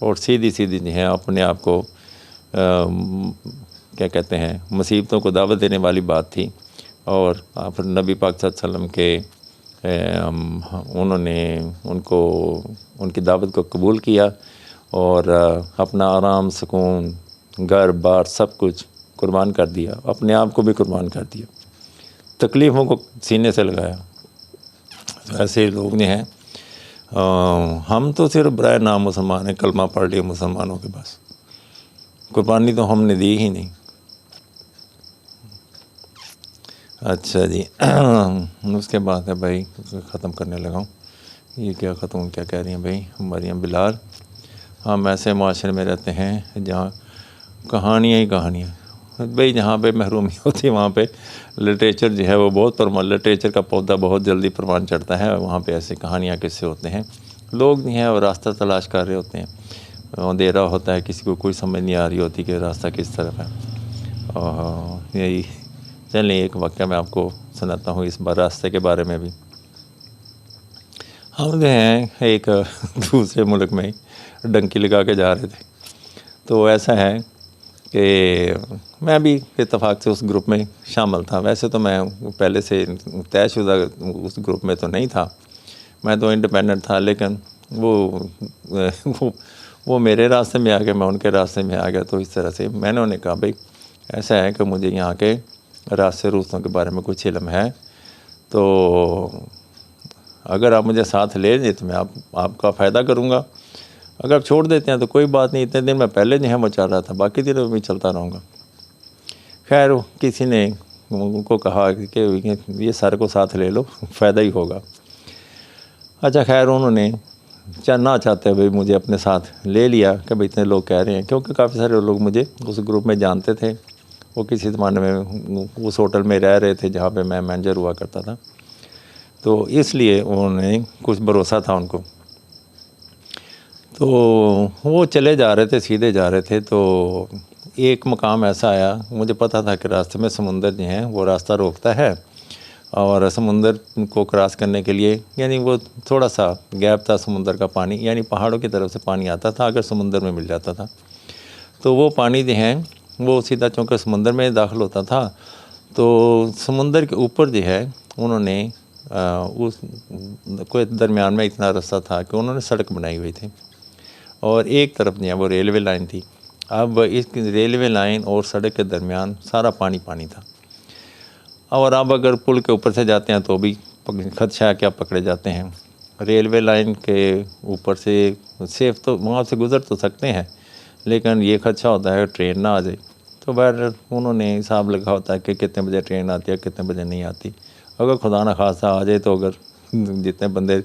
और सीधी जो है अपने आप को क्या कहते हैं, मुसीबतों को दावत देने वाली बात थी। और आप नबी पाक सल्लल्लाहु अलैहि वसल्लम के उन्होंने उनकी दावत को कबूल किया और अपना आराम, सुकून, घर बार सब कुछ कुर्बान कर दिया, अपने आप को भी कुर्बान कर दिया, तकलीफ़ों को सीने से लगाया। तो ऐसे लोग ने हैं। हम तो सिर्फ बराए नाम मुसलमान हैं, कलमा पढ़ लिया मुसलमानों के, बस कुर्बानी तो हमने दी ही नहीं। अच्छा जी उसके बाद है भाई, ख़त्म करने लगा हूँ। ये क्या ख़त्म क्या कह रही हैं भाई मरियम बिलाल। हम ऐसे माशरे में रहते हैं जहाँ कहानियाँ ही कहानियाँ, भाई जहाँ पे महरूमी होती है वहाँ पे लिटरेचर जो है वो बहुत परमान, लिटरेचर का पौधा बहुत जल्दी परवान चढ़ता है। वहाँ पे ऐसी कहानियाँ किस्से होते हैं, लोग जो हैं वो रास्ता तलाश कर रहे होते हैं, अंधेरा होता है, किसी को कोई समझ नहीं आ रही होती कि रास्ता किस तरफ है। और यही चलिए एक वाक़या मैं आपको सुनाता हूँ इस बार रास्ते के बारे में भी। हम जो हैं एक दूसरे मुल्क में डंकी लगा के जा रहे थे। तो ऐसा है कि मैं भी इत्तेफाक से उस ग्रुप में शामिल था। वैसे तो मैं पहले से तयशुदा उस ग्रुप में तो नहीं था, मैं तो इंडिपेंडेंट था। लेकिन वो मेरे रास्ते में आ गया, मैं उनके रास्ते में आ गया। तो इस तरह से मैंने उन्हें कहा भाई ऐसा है कि मुझे यहाँ के रास्ते रूस्तों के बारे में कुछ इल्म है, तो अगर आप मुझे साथ ले लें तो मैं आपका फ़ायदा करूँगा, अगर आप छोड़ देते हैं तो कोई बात नहीं, इतने दिन मैं पहले जो है वो चल रहा था, बाकी दिनों में चलता रहूँगा। खैर किसी ने उनको कहा कि ये सारे को साथ ले लो, फ़ायदा ही होगा। अच्छा खैर उन्होंने ना चाहते हुए मुझे अपने साथ ले लिया कि भाई इतने लोग कह रहे हैं, क्योंकि काफ़ी सारे लोग मुझे उस ग्रुप में जानते थे। वो किसी ज़माने में उस होटल में रह रहे थे जहाँ पे मैं मैनेजर हुआ करता था, तो इसलिए उन्होंने कुछ भरोसा था उनको। तो वो चले जा रहे थे, सीधे जा रहे थे। तो एक मकाम ऐसा आया, मुझे पता था कि रास्ते में समुंदर जो है वो रास्ता रोकता है, और समुंदर को क्रॉस करने के लिए यानी वो थोड़ा सा गैप था समुंदर का पानी, यानी पहाड़ों की तरफ से पानी आता था, अगर समुंदर में मिल जाता था तो वो पानी जो है वो सीधा चौंकर समुंदर में दाखिल होता था। तो समुंदर के ऊपर जो है उन्होंने उस कोई दरमियान में इतना रास्ता था कि उन्होंने सड़क बनाई हुई थी, और एक तरफ जो है वो रेलवे लाइन थी। अब इस रेलवे लाइन और सड़क के दरमियान सारा पानी पानी था, और अब अगर पुल के ऊपर से जाते हैं तो भी खदशा है कि आप पकड़े जाते हैं। रेलवे लाइन के ऊपर से सेफ तो वहाँ से गुज़र तो सकते हैं, लेकिन ये खदशा होता है ट्रेन ना आ जाए। तो बहर उन्होंने हिसाब लगा होता है कि कितने बजे ट्रेन आती है, कितने बजे नहीं आती। अगर खुदा न खासा आ जाए तो अगर जितने बंदे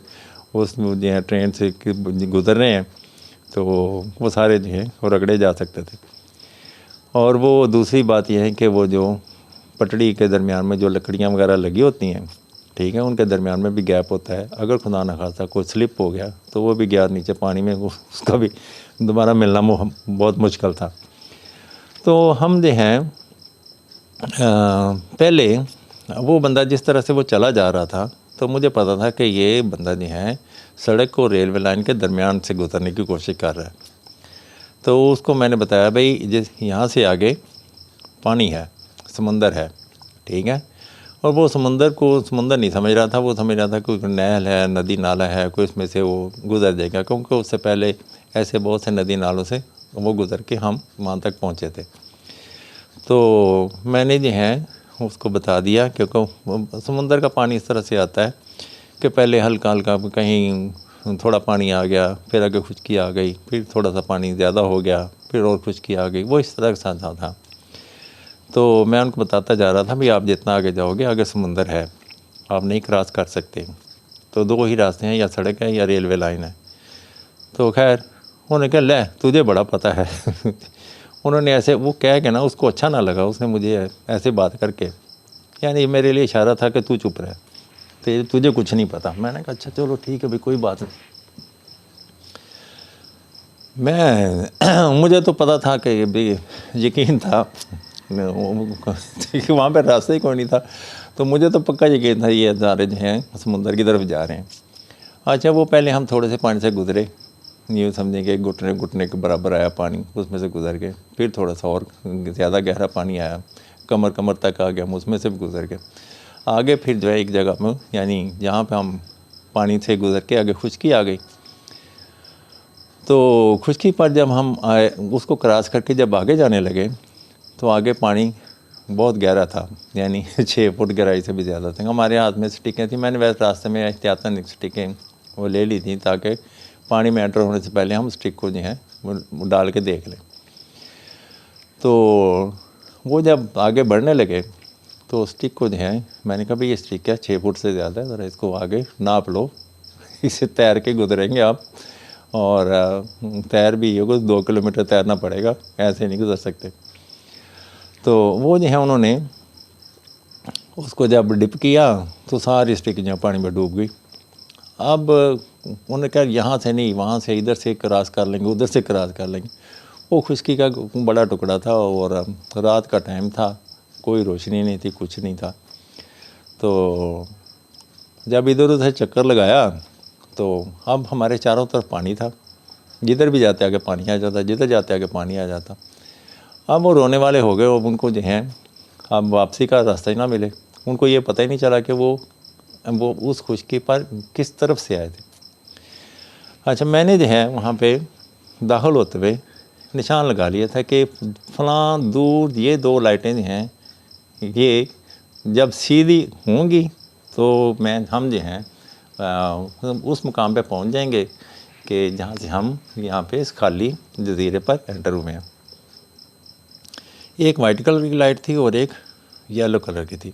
उस जो है ट्रेन से गुज़र रहे हैं तो वो सारे जो हैं वो रगड़े जा सकते थे। और वो दूसरी बात यह है कि वो जो पटड़ी के दरमियान में जो लकड़ियाँ वगैरह लगी होती हैं, ठीक है, उनके दरमियान में भी गैप होता है। अगर खुदा न खासा कोई स्लिप हो गया तो वो भी गया नीचे पानी में, उसका भी दोबारा मिलना बहुत मुश्किल था। तो हम जो हैं पहले वो बंदा जिस तरह से वो चला जा रहा था, तो मुझे पता था कि ये बंदा जो है सड़क और रेलवे लाइन के दरमियान से गुजरने की कोशिश कर रहा है। तो उसको मैंने बताया भाई जिस यहाँ से आगे पानी है, समुंदर है, ठीक है। और वो समुंदर नहीं समझ रहा था, वो समझ रहा था कोई नहर है, नदी नाला है, कोई उसमें से वो गुज़र जाएगा, क्योंकि उससे पहले ऐसे बहुत से नदी नालों से वो गुज़र के हम वहाँ तक पहुँचे थे। तो मैंने जो है उसको बता दिया, क्योंकि समुंदर का पानी इस तरह से आता है कि पहले हल्का हल्का कहीं थोड़ा पानी आ गया, फिर आगे खुश्की आ गई, फिर थोड़ा सा पानी ज़्यादा हो गया, फिर और खुश्की आ गई, वो इस तरह के साथ था। तो मैं उनको बताता जा रहा था भाई आप जितना आगे जाओगे आगे समुंदर है, आप नहीं क्रॉस कर सकते, तो दो ही रास्ते हैं, या सड़क है या रेलवे लाइन है। तो खैर उन्होंने कहा ले तुझे बड़ा पता है उन्होंने ऐसे वो कह के ना, उसको अच्छा ना लगा, उसने मुझे ऐसे बात करके, यानी मेरे लिए इशारा था कि तू चुप रह, तो तुझे कुछ नहीं पता। मैंने कहा अच्छा चलो ठीक है भाई कोई बात नहीं। मुझे तो पता था कि भाई यकीन था वहाँ पर रास्ता ही कोई नहीं था, तो मुझे तो पक्का यकीन था ये सारे जो हैं समुंदर की तरफ जा रहे हैं। अच्छा वो पहले हम थोड़े से पानी से गुजरे, यूँ समझें कि घुटने घुटने के बराबर आया पानी, उसमें से गुजर गए। फिर थोड़ा सा और ज़्यादा गहरा पानी आया, कमर कमर तक आ गया, हम उसमें से भी गुजर गए। आगे फिर जो है एक जगह में, यानी जहाँ पे हम पानी से गुजर के आगे खुश्की आ गई। तो खुश्की पर जब हम आए, उसको क्रॉस करके जब आगे जाने लगे, तो आगे पानी बहुत गहरा था, यानी 6 फुट गहराई से भी ज़्यादा थे। हमारे हाथ में स्टिकें थी, मैंने वैसे रास्ते में एहतियातन स्टिकें वो ले ली थी, ताकि पानी में एंटर होने से पहले हम स्टिक को जो है वो डाल के देख लें। तो वो जब आगे बढ़ने लगे तो स्टिक को जो है मैंने कहा भाई ये स्टिक क्या 6 फुट से ज़्यादा है, ज़रा इसको आगे नाप लो, इसे तैर के गुजरेंगे आप, और तैर भी ये कुछ 2 किलोमीटर तैरना पड़ेगा, ऐसे नहीं गुजर सकते। तो वो जो है उन्होंने उसको जब डिप किया तो सारी स्टिक जो पानी में डूब गई। अब उन्होंने कहा यहाँ से नहीं, वहाँ से, इधर से क्रॉस कर लेंगे, उधर से क्रॉस कर लेंगे। वो खुशकी का बड़ा टुकड़ा था और रात का टाइम था, कोई रोशनी नहीं थी, कुछ नहीं था। तो जब इधर उधर चक्कर लगाया तो अब हमारे चारों तरफ पानी था, जिधर भी जाते आगे पानी आ जाता, जिधर जाते आगे पानी आ जाता। अब वो रोने वाले हो गए। अब उनको जो है अब वापसी का रास्ता ही ना मिले, उनको ये पता ही नहीं चला कि वो उस खुशकी पर किस तरफ से आए थे। अच्छा, मैंने जो है वहाँ पे दाखिल होते हुए निशान लगा लिया था कि फलां दूर ये 2 लाइटें जो हैं ये जब सीधी होंगी तो हम जो हैं उस मुकाम पे पहुँच जाएंगे कि जहाँ से हम यहाँ पे इस खाली जजीरे पर एंटर हुए हैं। एक वाइट कलर की लाइट थी और एक येलो कलर की थी।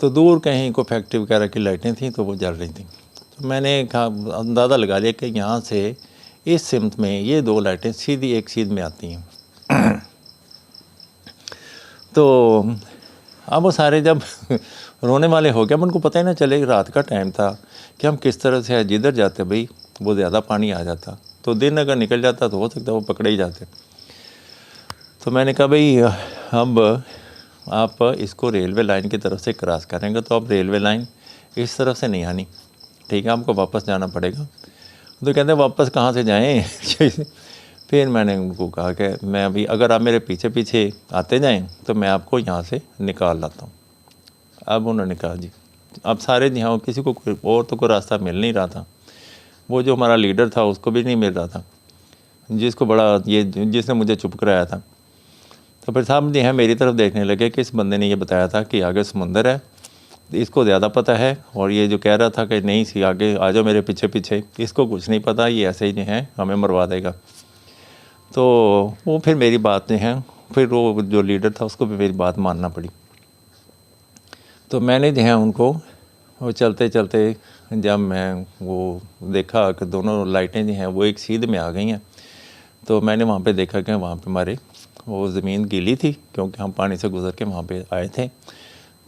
तो दूर कहीं को फैक्ट्री वगैरह की लाइटें थी तो वो जल रही थी। तो मैंने कहा, अंदाज़ा लगा लिया कि यहाँ से इस सिमत में ये 2 लाइटें सीधी एक सीध में आती हैं। तो अब वो सारे जब रोने वाले हो गए, अब उनको पता ही ना चले, रात का टाइम था कि हम किस तरह से जिधर जाते भाई वो ज़्यादा पानी आ जाता, तो दिन अगर निकल जाता तो हो सकता वो पकड़े ही जाते। तो मैंने कहा भाई अब आप इसको रेलवे लाइन की तरफ से क्रॉस करेंगे तो अब रेलवे लाइन इस तरफ से नहीं आनी, ठीक है, आपको वापस जाना पड़ेगा। तो कहते हैं वापस कहाँ से जाएं? फिर मैंने उनको कहा कि मैं अभी, अगर आप मेरे पीछे पीछे आते जाएं तो मैं आपको यहाँ से निकाल लाता हूँ। अब उन्होंने कहा जी। अब सारे यहाँ किसी को कोई और तो कोई रास्ता मिल नहीं रहा था। वो जो हमारा लीडर था उसको भी नहीं मिल रहा था, जिसको बड़ा ये जिसने मुझे चुप कराया था। तो फिर साहब जो है मेरी तरफ देखने लगे कि इस बंदे ने ये बताया था कि आगे समुंदर है, इसको ज़्यादा पता है, और ये जो कह रहा था कि नहीं सी आगे आ जाओ मेरे पीछे पीछे, इसको कुछ नहीं पता, ये ऐसे ही जो है हमें मरवा देगा। तो वो फिर मेरी बात जो है, फिर वो जो लीडर था उसको भी मेरी बात मानना पड़ी। तो मैंने जो है उनको वो चलते चलते जब मैं वो देखा कि दोनों लाइटें जो हैं वो एक सीध में आ गई हैं, तो मैंने वहाँ पे देखा कि वहाँ पे हमारे वो ज़मीन गीली थी क्योंकि हम पानी से गुज़र के वहाँ पे आए थे।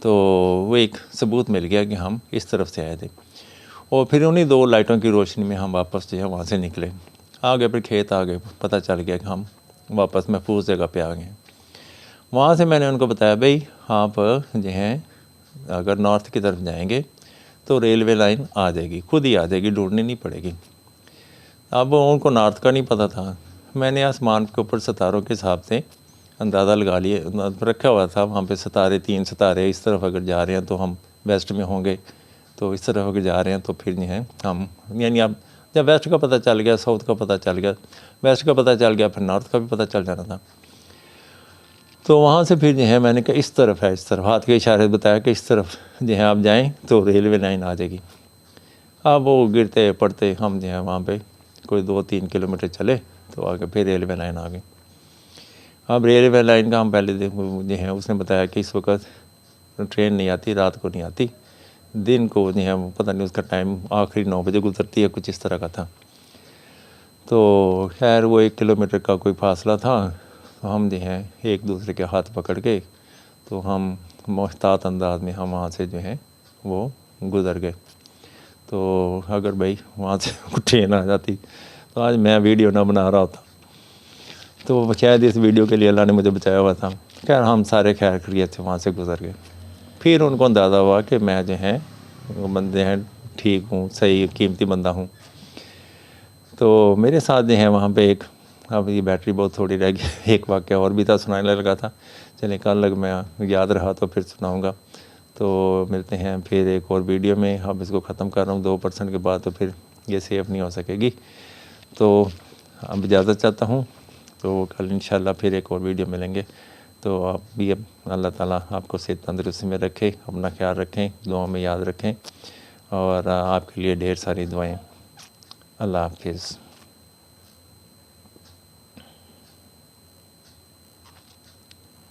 तो वो एक सबूत मिल गया कि हम इस तरफ से आए थे। और फिर उन्हीं 2 लाइटों की रोशनी में हम वापस जो है वहाँ से निकले, आगे फिर खेत आ गए, पता चल गया कि हम वापस महफूज जगह पे आ गए। वहाँ से मैंने उनको बताया भाई आप जो हैं अगर नॉर्थ की तरफ जाएंगे तो रेलवे लाइन आ जाएगी, खुद ही आ जाएगी, ढूंढनी नहीं पड़ेगी। अब उनको नॉर्थ का नहीं पता था। मैंने आसमान के ऊपर सितारों के हिसाब से अंदाज़ा लगा लिए, रखा हुआ था वहाँ पे सितारे, 3 सितारे, इस तरफ अगर जा रहे हैं तो हम वेस्ट में होंगे, तो इस तरफ अगर जा रहे हैं तो फिर जो है हम, यानी अब जब वेस्ट का पता चल गया, साउथ का पता चल गया, वेस्ट का पता चल गया, फिर नॉर्थ का भी पता चल जाना था। तो वहाँ से फिर जो है मैंने कहा इस तरफ है, इस तरफ हाथ के इशारे बताया कि इस तरफ जो है आप जाएँ तो रेलवे लाइन आ जाएगी। अब वो गिरते पड़ते हम जो है वहाँ पे कोई 2-3 किलोमीटर चले तो आगे फिर रेलवे लाइन आ गई। अब रेलवे लाइन का हम पहले जो है उसने बताया कि इस वक्त ट्रेन नहीं आती, रात को नहीं आती, दिन को जो है पता नहीं उसका टाइम आखिरी 9 बजे गुजरती है, कुछ इस तरह का था। तो खैर वो 1 किलोमीटर का कोई फासला था, तो हम जो है एक दूसरे के हाथ पकड़ के तो हम मोहतात अंदाज में हम वहाँ से जो है वो गुज़र गए। तो अगर भाई वहाँ से ट्रेन आ जाती तो आज मैं वीडियो ना बना रहा होता। तो शायद इस वीडियो के लिए अल्लाह ने मुझे बचाया हुआ था। खैर हम सारे खैर खैरियत से वहाँ से गुज़र गए। फिर उनको अंदाज़ा हुआ कि मैं जो है वो बंदे हैं, ठीक हूँ, सही कीमती बंदा हूँ। तो मेरे साथ जो है वहाँ पे एक, अब ये बैटरी बहुत थोड़ी रह गई, एक वाक़या और भी था, सुनाने लगा था, चलिए कल लग मैं याद रहा तो फिर सुनाऊँगा। तो मिलते हैं फिर एक और वीडियो में। अब इसको ख़त्म कर रहा हूँ 2% के बाद, तो फिर ये सेव नहीं हो सकेगी। तो अब इजाज़त चाहता हूँ, तो कल इंशाल्लाह फिर एक और वीडियो मिलेंगे। तो आप भी अब अल्लाह ताला आपको सेहत तंदुरुस्ती में रखे, अपना ख्याल रखें, दुआ में याद रखें, और आपके लिए ढेर सारी दुआएं। अल्लाह हाफिज़।